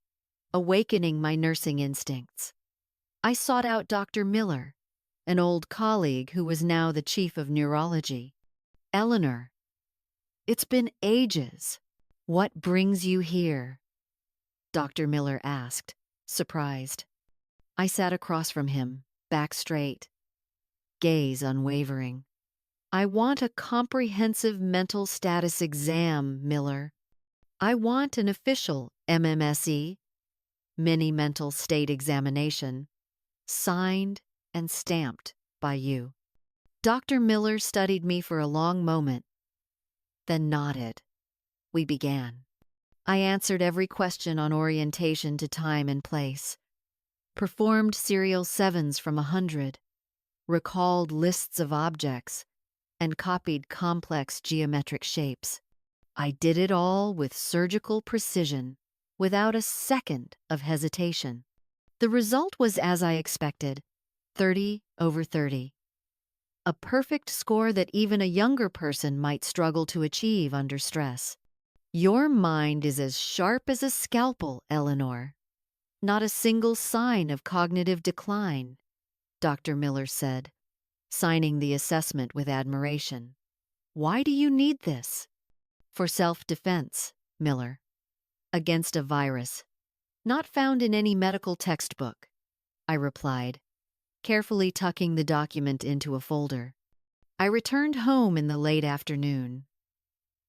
awakening my nursing instincts. I sought out Dr. Miller, an old colleague who was now the chief of neurology. "Eleanor, it's been ages. What brings you here?" Dr. Miller asked, surprised. I sat across from him, back straight, gaze unwavering. "I want a comprehensive mental status exam, Miller. I want an official MMSE, mini mental state examination, signed and stamped by you." Dr. Miller studied me for a long moment, then nodded. We began. I answered every question on orientation to time and place, performed serial 7s from 100, recalled lists of objects, and copied complex geometric shapes. I did it all with surgical precision, without a second of hesitation. The result was as I expected, 30 over 30. A perfect score that even a younger person might struggle to achieve under stress. "Your mind is as sharp as a scalpel, Eleanor. Not a single sign of cognitive decline," Dr. Miller said, signing the assessment with admiration. "Why do you need this?" "For self-defense, Miller. Against a virus. Not found in any medical textbook," I replied, carefully tucking the document into a folder. I returned home in the late afternoon.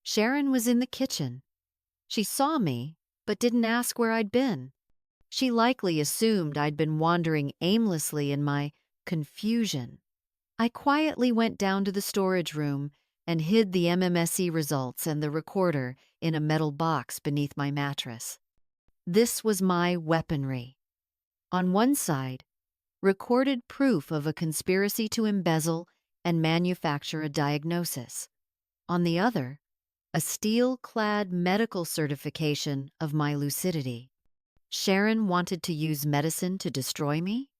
Sharon was in the kitchen. She saw me, but didn't ask where I'd been. She likely assumed I'd been wandering aimlessly in my confusion. I quietly went down to the storage room and hid the MMSE results and the recorder in a metal box beneath my mattress. This was my weaponry. On one side, recorded proof of a conspiracy to embezzle and manufacture a diagnosis. On the other, a steel-clad medical certification of my lucidity. Sharon wanted to use medicine to destroy me?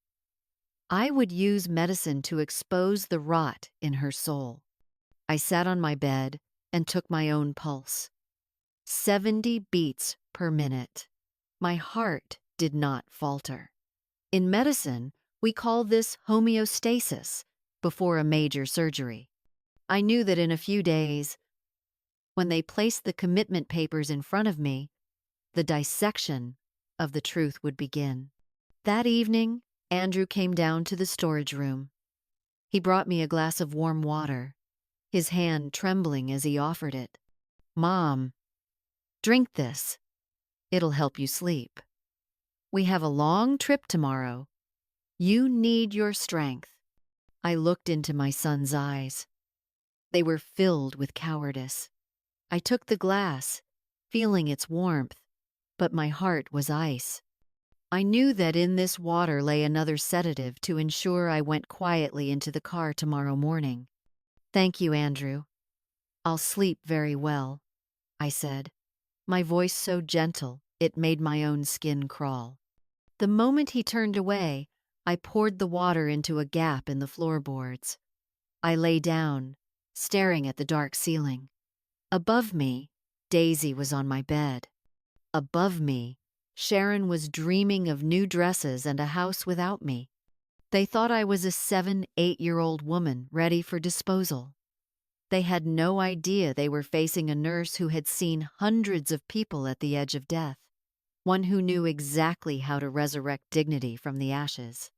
I would use medicine to expose the rot in her soul. I sat on my bed and took my own pulse. 70 beats per minute. My heart did not falter. In medicine, we call this homeostasis before a major surgery. I knew that in a few days, when they placed the commitment papers in front of me, the dissection of the truth would begin. That evening, Andrew came down to the storage room. He brought me a glass of warm water, his hand trembling as he offered it. "Mom, drink this. It'll help you sleep. We have a long trip tomorrow. You need your strength." I looked into my son's eyes. They were filled with cowardice. I took the glass, feeling its warmth, but my heart was ice. I knew that in this water lay another sedative to ensure I went quietly into the car tomorrow morning. "Thank you, Andrew. I'll sleep very well," I said, my voice so gentle it made my own skin crawl. The moment he turned away, I poured the water into a gap in the floorboards. I lay down, staring at the dark ceiling. Above me, Daisy was on my bed. Above me, Sharon was dreaming of new dresses and a house without me. They thought I was a 7-8-year-old woman ready for disposal. They had no idea they were facing a nurse who had seen hundreds of people at the edge of death, one who knew exactly how to resurrect dignity from the ashes.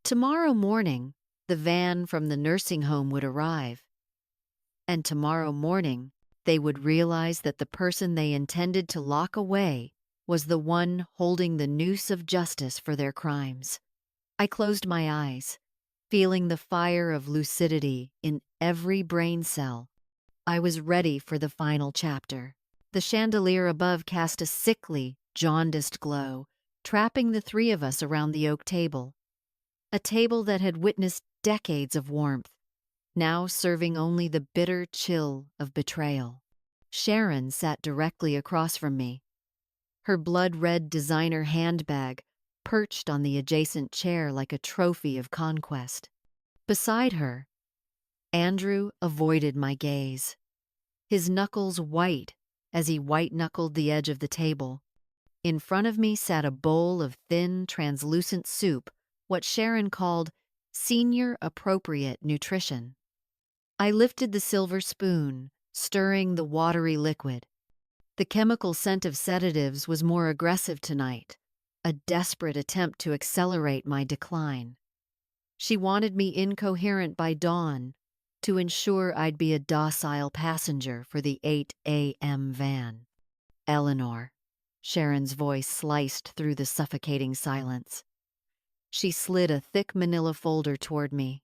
Tomorrow morning, the van from the nursing home would arrive. And tomorrow morning, they would realize that the person they intended to lock away was the one holding the noose of justice for their crimes. I closed my eyes, feeling the fire of lucidity in every brain cell. I was ready for the final chapter. The chandelier above cast a sickly, jaundiced glow, trapping the three of us around the oak table. A table that had witnessed decades of warmth, now serving only the bitter chill of betrayal. Sharon sat directly across from me, her blood-red designer handbag perched on the adjacent chair like a trophy of conquest. Beside her, Andrew avoided my gaze, his knuckles white as he white-knuckled the edge of the table. In front of me sat a bowl of thin, translucent soup, what Sharon called senior-appropriate nutrition. I lifted the silver spoon, stirring the watery liquid. The chemical scent of sedatives was more aggressive tonight, a desperate attempt to accelerate my decline. She wanted me incoherent by dawn to ensure I'd be a docile passenger for the 8 a.m. van. "Eleanor," Sharon's voice sliced through the suffocating silence. She slid a thick manila folder toward me.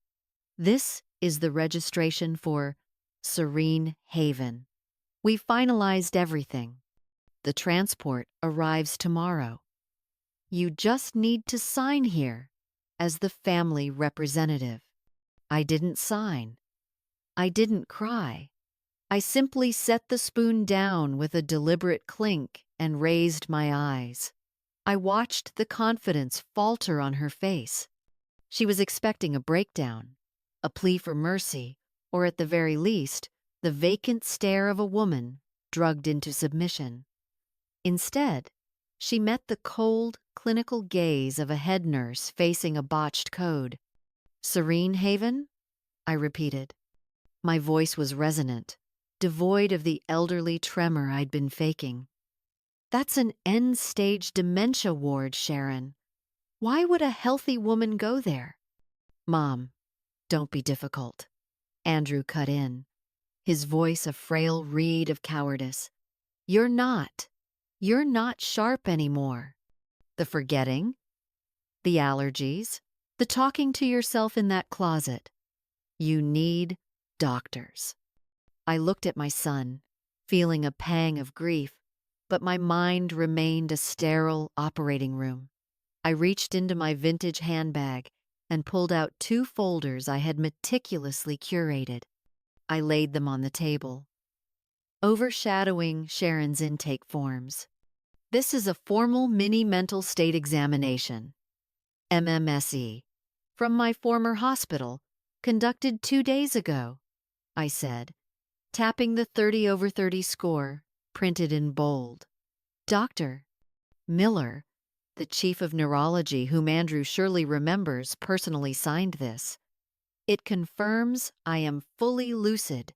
"This is the registration for Serene Haven. We finalized everything. The transport arrives tomorrow. You just need to sign here as the family representative." I didn't sign. I didn't cry. I simply set the spoon down with a deliberate clink and raised my eyes. I watched the confidence falter on her face. She was expecting a breakdown, a plea for mercy, or at the very least, the vacant stare of a woman drugged into submission. Instead, she met the cold, clinical gaze of a head nurse facing a botched code. "Serene Haven?" I repeated. My voice was resonant, devoid of the elderly tremor I'd been faking. "That's an end-stage dementia ward, Sharon. Why would a healthy woman go there?" Mom, don't be difficult. Andrew cut in, his voice a frail reed of cowardice. You're not. You're not sharp anymore. The forgetting, the allergies, the talking to yourself in that closet. You need doctors. I looked at my son, feeling a pang of grief, but my mind remained a sterile operating room. I reached into my vintage handbag and pulled out 2 folders I had meticulously curated. I laid them on the table, overshadowing Sharon's intake forms. This is a formal mini mental state examination, MMSE, from my former hospital, conducted 2 days ago, I said, tapping the 30/30 score, printed in bold. Dr. Miller, the chief of neurology, whom Andrew surely remembers, personally signed this. It confirms I am fully lucid.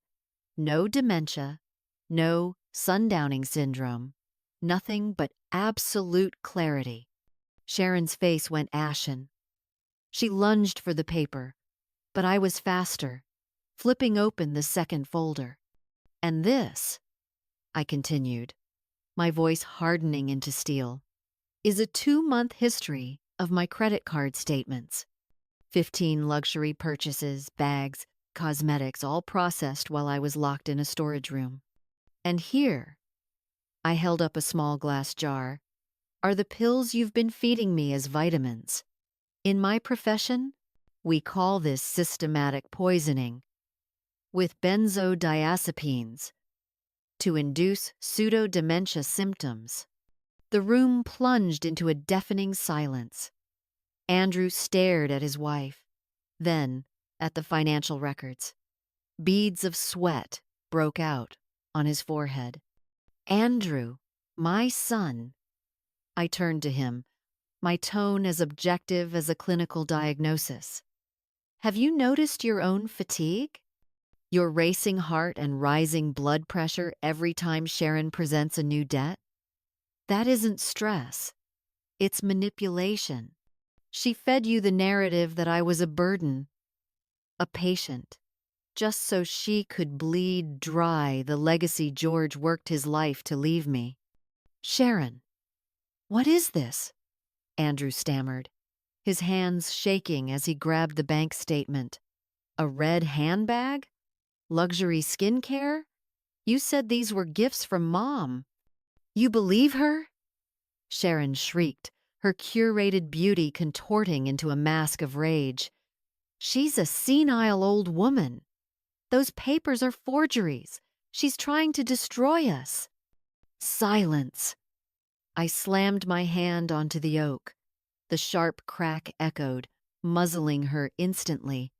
No dementia, no sundowning syndrome, nothing but absolute clarity. Sharon's face went ashen. She lunged for the paper, but I was faster, flipping open the second folder. And this, I continued, my voice hardening into steel, is a 2-month history of my credit card statements. 15 luxury purchases, bags, cosmetics, all processed while I was locked in a storage room. And here, I held up a small glass jar, are the pills you've been feeding me as vitamins. In my profession, we call this systematic poisoning, with benzodiazepines, to induce pseudo-dementia symptoms. The room plunged into a deafening silence. Andrew stared at his wife, then at the financial records. Beads of sweat broke out on his forehead. Andrew, my son. I turned to him, my tone as objective as a clinical diagnosis. Have you noticed your own fatigue? Your racing heart and rising blood pressure every time Sharon presents a new debt? That isn't stress. It's manipulation. She fed you the narrative that I was a burden, a patient, just so she could bleed dry the legacy George worked his life to leave me. Sharon, what is this? Andrew stammered, his hands shaking as he grabbed the bank statement. A red handbag? Luxury skincare? You said these were gifts from Mom. You believe her? Sharon shrieked, her curated beauty contorting into a mask of rage. She's a senile old woman. Those papers are forgeries. She's trying to destroy us. Silence. I slammed my hand onto the oak. The sharp crack echoed, muzzling her instantly.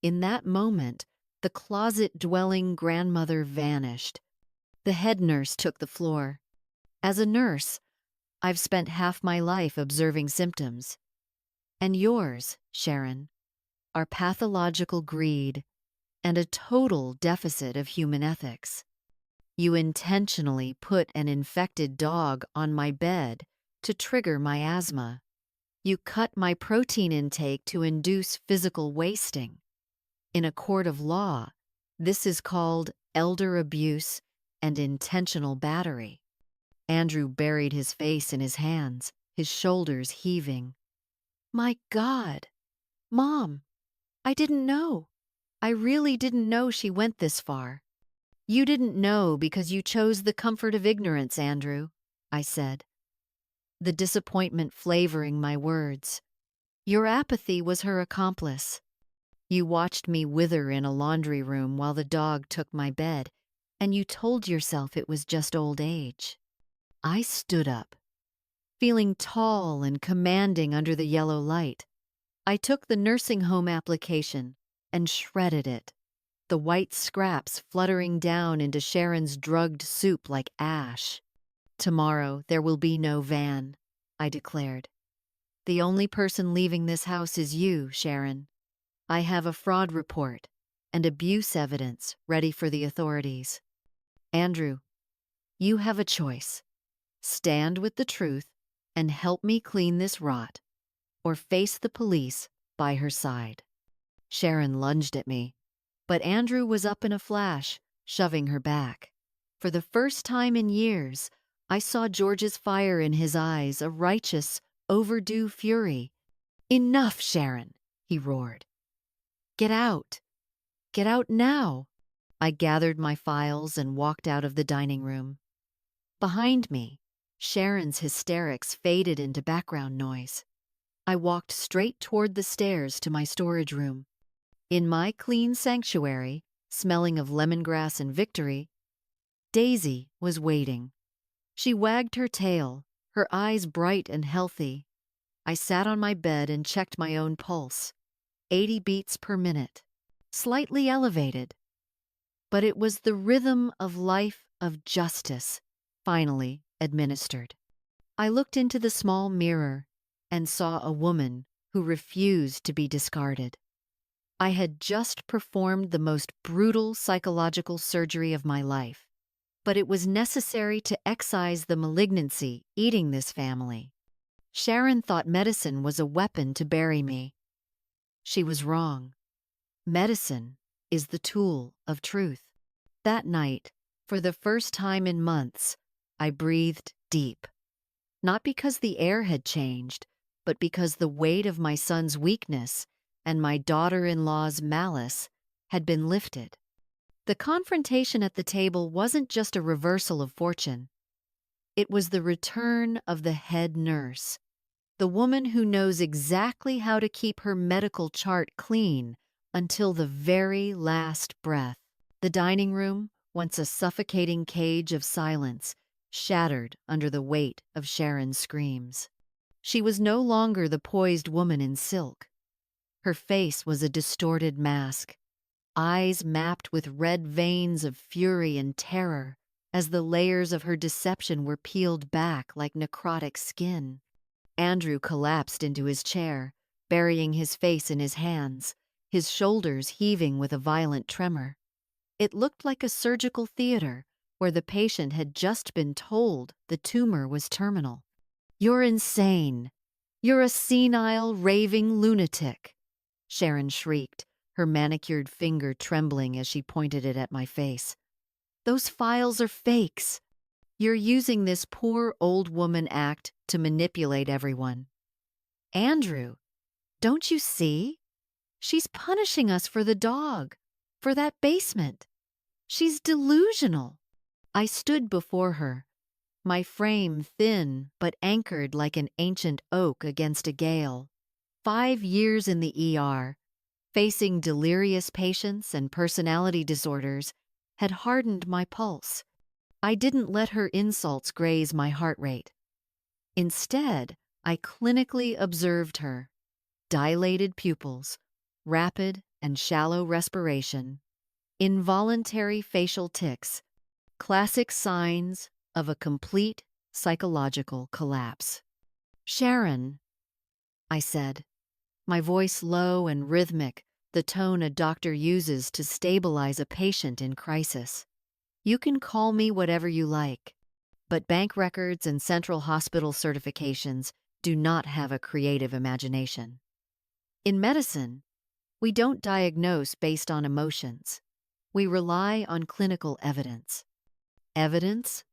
In that moment, the closet-dwelling grandmother vanished. The head nurse took the floor. As a nurse, I've spent half my life observing symptoms. And yours, Sharon, are pathological greed and a total deficit of human ethics. You intentionally put an infected dog on my bed to trigger my asthma. You cut my protein intake to induce physical wasting. In a court of law, this is called elder abuse and intentional battery. Andrew buried his face in his hands, his shoulders heaving. My God! Mom, I didn't know. I really didn't know she went this far. You didn't know because you chose the comfort of ignorance, Andrew, I said, the disappointment flavoring my words. Your apathy was her accomplice. You watched me wither in a laundry room while the dog took my bed, and you told yourself it was just old age. I stood up, feeling tall and commanding under the yellow light. I took the nursing home application and shredded it, the white scraps fluttering down into Sharon's drugged soup like ash. Tomorrow there will be no van, I declared. The only person leaving this house is you, Sharon. I have a fraud report and abuse evidence ready for the authorities. Andrew, you have a choice. Stand with the truth and help me clean this rot, or face the police by her side. Sharon lunged at me, but Andrew was up in a flash, shoving her back. For the first time in years, I saw George's fire in his eyes, a righteous, overdue fury. "Enough, Sharon," he roared. "Get out. Get out now." I gathered my files and walked out of the dining room. Behind me, Sharon's hysterics faded into background noise. I walked straight toward the stairs to my storage room. In my clean sanctuary, smelling of lemongrass and victory, Daisy was waiting. She wagged her tail, her eyes bright and healthy. I sat on my bed and checked my own pulse. 80 beats per minute. Slightly elevated. But it was the rhythm of life, of justice, finally administered. I looked into the small mirror and saw a woman who refused to be discarded. I had just performed the most brutal psychological surgery of my life, but it was necessary to excise the malignancy eating this family. Sharon thought medicine was a weapon to bury me. She was wrong. Medicine is the tool of truth. That night, for the first time in months, I breathed deep. Not because the air had changed, but because the weight of my son's weakness and my daughter-in-law's malice had been lifted. The confrontation at the table wasn't just a reversal of fortune. It was the return of the head nurse, the woman who knows exactly how to keep her medical chart clean until the very last breath. The dining room, once a suffocating cage of silence, shattered under the weight of Sharon's screams. She was no longer the poised woman in silk. Her face was a distorted mask, eyes mapped with red veins of fury and terror as the layers of her deception were peeled back like necrotic skin. Andrew collapsed into his chair, burying his face in his hands, his shoulders heaving with a violent tremor. It looked like a surgical theater where the patient had just been told the tumor was terminal. "You're insane. You're a senile, raving lunatic," Sharon shrieked, her manicured finger trembling as she pointed it at my face. "Those files are fakes. You're using this poor old woman act to manipulate everyone. Andrew, don't you see? She's punishing us for the dog, for that basement. She's delusional." I stood before her, my frame thin but anchored like an ancient oak against a gale. 5 years in the ER, facing delirious patients and personality disorders, had hardened my pulse. I didn't let her insults graze my heart rate. Instead, I clinically observed her. Dilated pupils, rapid and shallow respiration, involuntary facial tics, classic signs of a complete psychological collapse. "Sharon," I said, my voice low and rhythmic, the tone a doctor uses to stabilize a patient in crisis. "You can call me whatever you like, but bank records and central hospital certifications do not have a creative imagination. In medicine, we don't diagnose based on emotions. We rely on clinical evidence." "Evidence?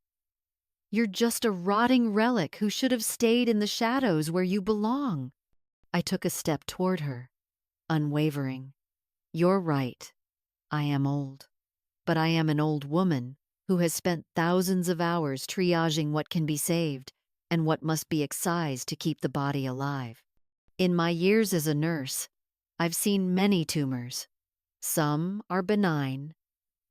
You're just a rotting relic who should have stayed in the shadows where you belong." I took a step toward her, unwavering. "You're right. I am old. But I am an old woman who has spent thousands of hours triaging what can be saved and what must be excised to keep the body alive. In my years as a nurse, I've seen many tumors. Some are benign,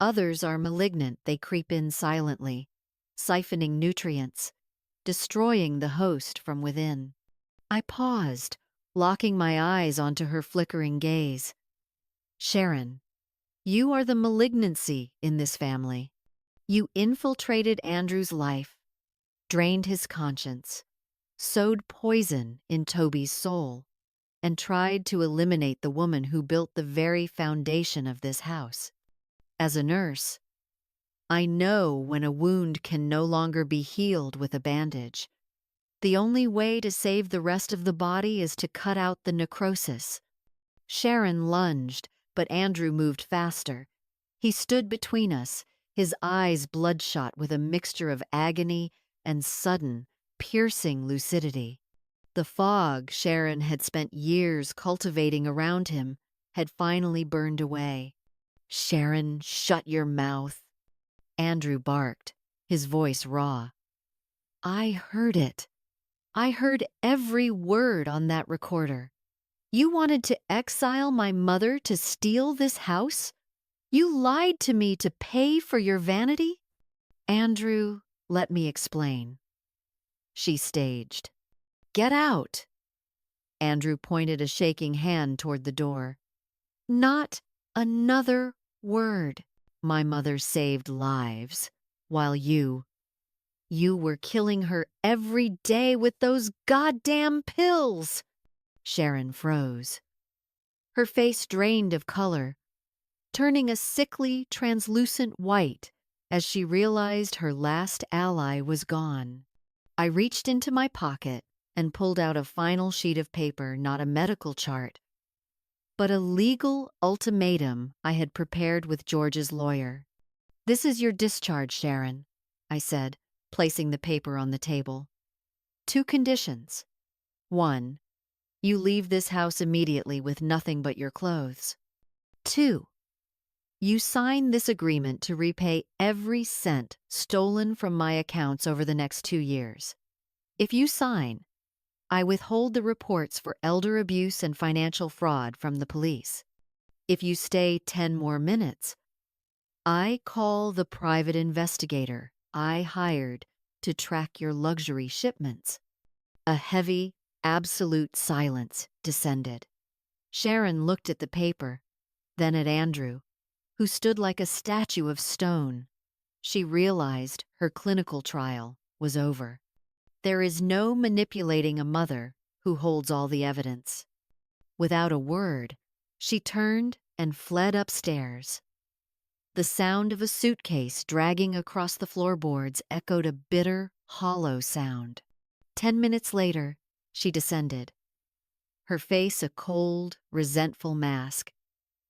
others are malignant. They creep in silently, siphoning nutrients, destroying the host from within." I paused, locking my eyes onto her flickering gaze. "Sharon, you are the malignancy in this family. You infiltrated Andrew's life, drained his conscience, sowed poison in Toby's soul, and tried to eliminate the woman who built the very foundation of this house. As a nurse, I know when a wound can no longer be healed with a bandage. The only way to save the rest of the body is to cut out the necrosis. Sharon lunged, but Andrew moved faster. He stood between us, his eyes bloodshot with a mixture of agony and sudden, piercing lucidity. The fog Sharon had spent years cultivating around him had finally burned away. "Sharon, shut your mouth," Andrew barked, his voice raw. "I heard it. I heard every word on that recorder. You wanted to exile my mother to steal this house? You lied to me to pay for your vanity?" "Andrew, let me explain," she staged. "Get out." Andrew pointed a shaking hand toward the door. "Not another word. My mother saved lives, while you were killing her every day with those goddamn pills." Sharon froze. Her face drained of color, turning a sickly, translucent white as she realized her last ally was gone. I reached into my pocket and pulled out a final sheet of paper, not a medical chart, but a legal ultimatum I had prepared with George's lawyer. "This is your discharge, Sharon," I said, placing the paper on the table. "Two conditions. 1. You leave this house immediately with nothing but your clothes. 2. You sign this agreement to repay every cent stolen from my accounts over the next 2 years. If you sign, I withhold the reports for elder abuse and financial fraud from the police. If you stay 10 more minutes, I call the private investigator I hired to track your luxury shipments." A heavy, absolute silence descended. Sharon looked at the paper, then at Andrew, who stood like a statue of stone. She realized her clinical trial was over. There is no manipulating a mother who holds all the evidence. Without a word, she turned and fled upstairs. The sound of a suitcase dragging across the floorboards echoed a bitter, hollow sound. 10 minutes later, she descended, her face a cold, resentful mask,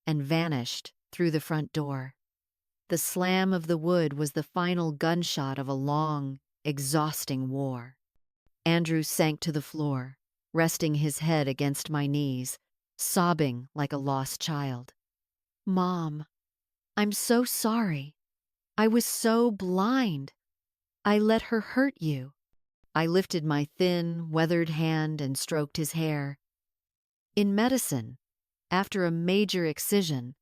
and vanished through the front door. The slam of the wood was the final gunshot of a long, exhausting war. Andrew sank to the floor, resting his head against my knees, sobbing like a lost child. "Mom, I'm so sorry. I was so blind. I let her hurt you." I lifted my thin, weathered hand and stroked his hair. In medicine, after a major excision,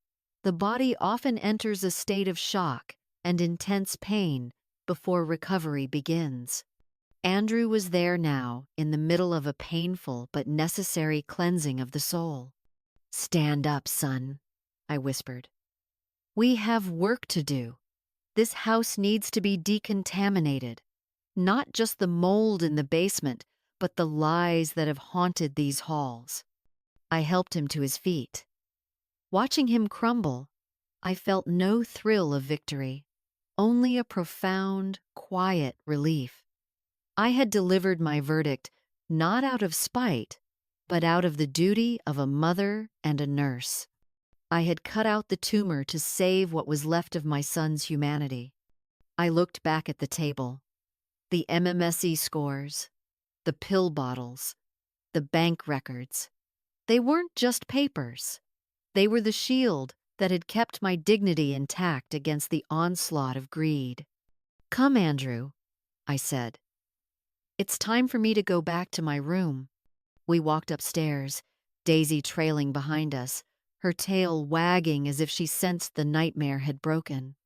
the body often enters a state of shock and intense pain before recovery begins. Andrew was there now, in the middle of a painful but necessary cleansing of the soul. "Stand up, son," I whispered. "We have work to do. This house needs to be decontaminated. Not just the mold in the basement, but the lies that have haunted these halls." I helped him to his feet. Watching him crumble, I felt no thrill of victory, only a profound, quiet relief. I had delivered my verdict not out of spite, but out of the duty of a mother and a nurse. I had cut out the tumor to save what was left of my son's humanity. I looked back at the table. The MMSE scores, the pill bottles, the bank records. They weren't just papers. They were the shield that had kept my dignity intact against the onslaught of greed. "Come, Andrew," I said. "It's time for me to go back to my room." We walked upstairs, Daisy trailing behind us, her tail wagging as if she sensed the nightmare had broken.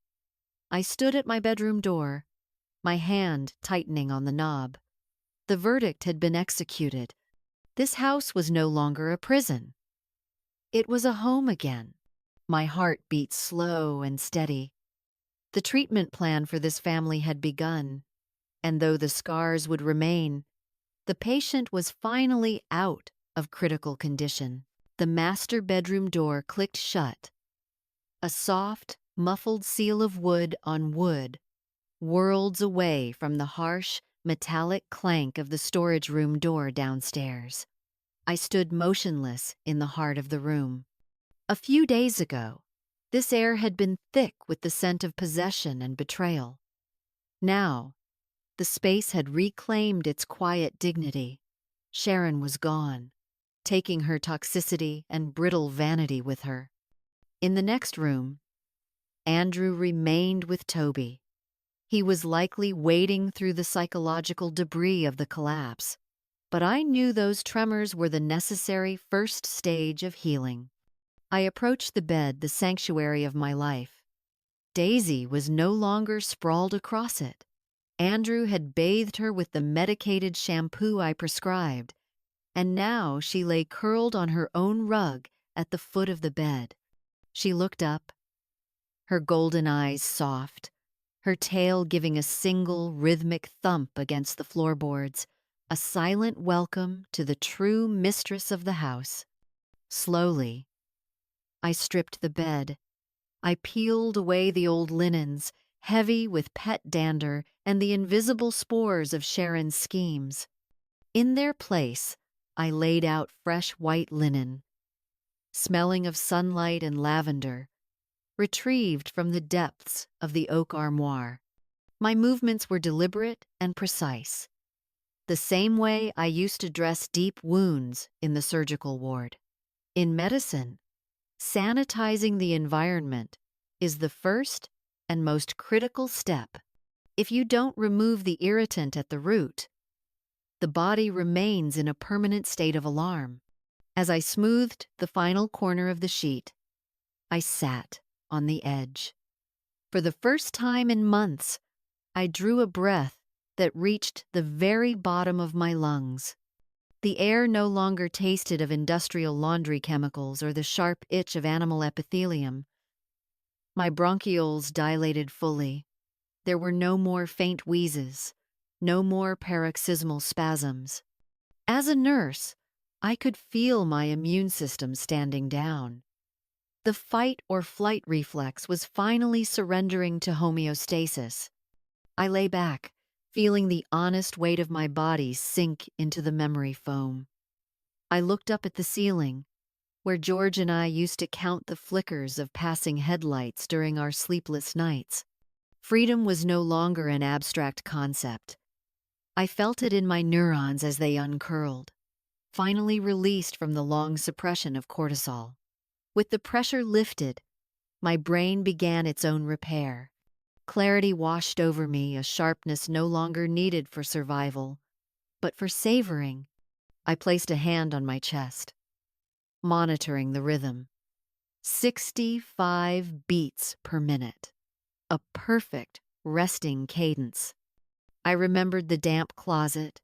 I stood at my bedroom door, my hand tightening on the knob. The verdict had been executed. This house was no longer a prison. It was a home again. My heart beat slow and steady. The treatment plan for this family had begun, and though the scars would remain, the patient was finally out of critical condition. The master bedroom door clicked shut. A soft, muffled seal of wood on wood, worlds away from the harsh, metallic clank of the storage room door downstairs. I stood motionless in the heart of the room. A few days ago, this air had been thick with the scent of possession and betrayal. Now, the space had reclaimed its quiet dignity. Sharon was gone, taking her toxicity and brittle vanity with her. In the next room, Andrew remained with Toby. He was likely wading through the psychological debris of the collapse, but I knew those tremors were the necessary first stage of healing. I approached the bed, the sanctuary of my life. Daisy was no longer sprawled across it. Andrew had bathed her with the medicated shampoo I prescribed, and now she lay curled on her own rug at the foot of the bed. She looked up, her golden eyes soft, her tail giving a single rhythmic thump against the floorboards, a silent welcome to the true mistress of the house. Slowly, I stripped the bed. I peeled away the old linens, heavy with pet dander and the invisible spores of Sharon's schemes. In their place, I laid out fresh white linen, smelling of sunlight and lavender, retrieved from the depths of the oak armoire. My movements were deliberate and precise, the same way I used to dress deep wounds in the surgical ward. In medicine, sanitizing the environment is the first and most critical step. If you don't remove the irritant at the root, the body remains in a permanent state of alarm. As I smoothed the final corner of the sheet, I sat on the edge. For the first time in months, I drew a breath that reached the very bottom of my lungs. The air no longer tasted of industrial laundry chemicals or the sharp itch of animal epithelium. My bronchioles dilated fully. There were no more faint wheezes, no more paroxysmal spasms. As a nurse, I could feel my immune system standing down. The fight or flight reflex was finally surrendering to homeostasis. I lay back, feeling the honest weight of my body sink into the memory foam. I looked up at the ceiling, where George and I used to count the flickers of passing headlights during our sleepless nights. Freedom was no longer an abstract concept. I felt it in my neurons as they uncurled, finally released from the long suppression of cortisol. With the pressure lifted, my brain began its own repair. Clarity washed over me, a sharpness no longer needed for survival, but for savoring. I placed a hand on my chest, monitoring the rhythm. 65 beats per minute. A perfect resting cadence. I remembered the damp closet,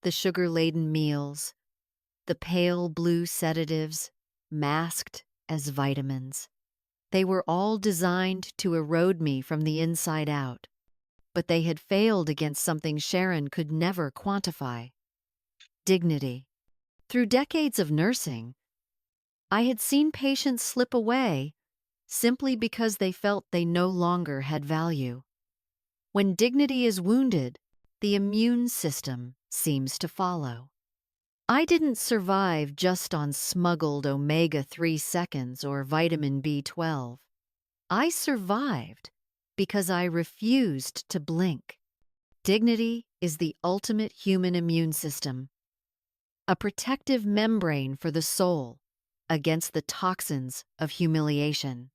the sugar-laden meals, the pale blue sedatives, masked as vitamins. They were all designed to erode me from the inside out, but they had failed against something Sharon could never quantify: dignity. Through decades of nursing, I had seen patients slip away simply because they felt they no longer had value. When dignity is wounded, the immune system seems to follow. I didn't survive just on smuggled omega-3 seconds or vitamin B12. I survived because I refused to blink. Dignity is the ultimate human immune system, a protective membrane for the soul against the toxins of humiliation.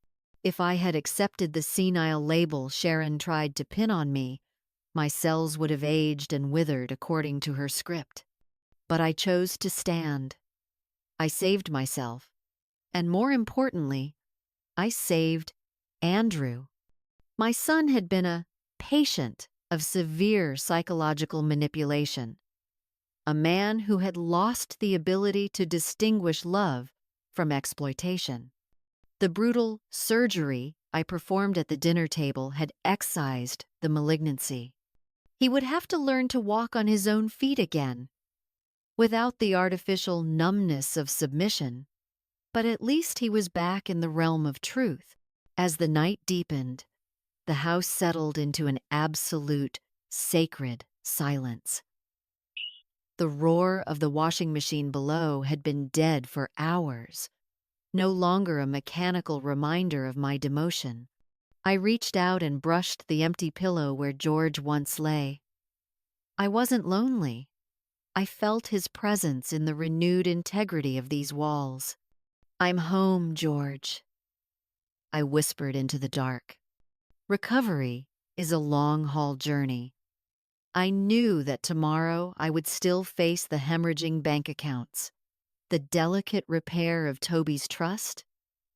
If I had accepted the senile label Sharon tried to pin on me, my cells would have aged and withered according to her script. But I chose to stand. I saved myself, and more importantly, I saved Andrew. My son had been a patient of severe psychological manipulation, a man who had lost the ability to distinguish love from exploitation. The brutal surgery I performed at the dinner table had excised the malignancy. He would have to learn to walk on his own feet again, without the artificial numbness of submission, but at least he was back in the realm of truth. As the night deepened, the house settled into an absolute, sacred silence. The roar of the washing machine below had been dead for hours, no longer a mechanical reminder of my demotion. I reached out and brushed the empty pillow where George once lay. I wasn't lonely. I felt his presence in the renewed integrity of these walls. "I'm home, George," I whispered into the dark. Recovery is a long-haul journey. I knew that tomorrow I would still face the hemorrhaging bank accounts, the delicate repair of Toby's trust,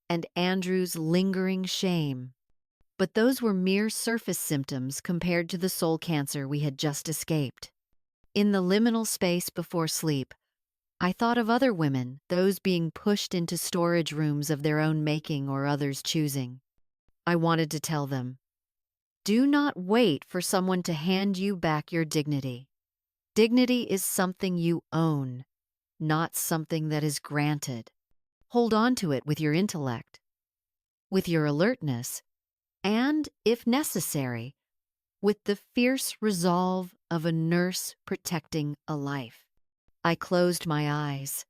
and Andrew's lingering shame. But those were mere surface symptoms compared to the soul cancer we had just escaped. In the liminal space before sleep, I thought of other women, those being pushed into storage rooms of their own making or others' choosing. I wanted to tell them, do not wait for someone to hand you back your dignity. Dignity is something you own, not something that is granted. Hold on to it with your intellect, with your alertness, and, if necessary, with the fierce resolve of a nurse protecting a life. I closed my eyes.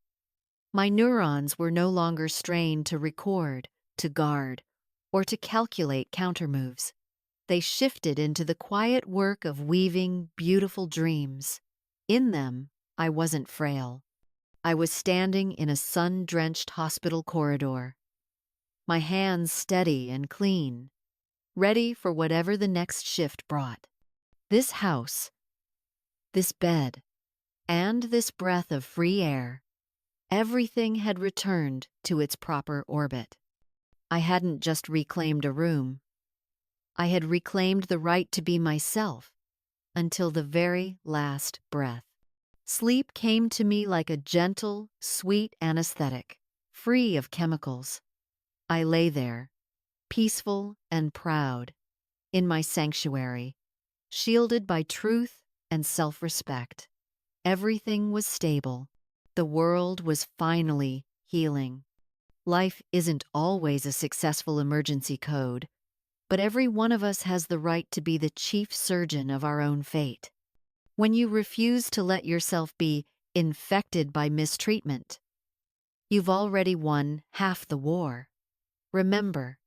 My neurons were no longer strained to record, to guard, or to calculate countermoves. They shifted into the quiet work of weaving beautiful dreams. In them, I wasn't frail. I was standing in a sun-drenched hospital corridor, my hands steady and clean, ready for whatever the next shift brought. This house, this bed, and this breath of free air, everything had returned to its proper orbit. I hadn't just reclaimed a room. I had reclaimed the right to be myself until the very last breath. Sleep came to me like a gentle, sweet anesthetic, free of chemicals. I lay there, peaceful and proud, in my sanctuary, shielded by truth and self-respect. Everything was stable. The world was finally healing. Life isn't always a successful emergency code, but every one of us has the right to be the chief surgeon of our own fate. When you refuse to let yourself be infected by mistreatment, you've already won half the war. Remember,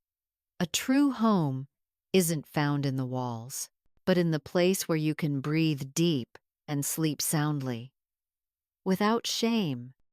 a true home isn't found in the walls, but in the place where you can breathe deep and sleep soundly, without shame,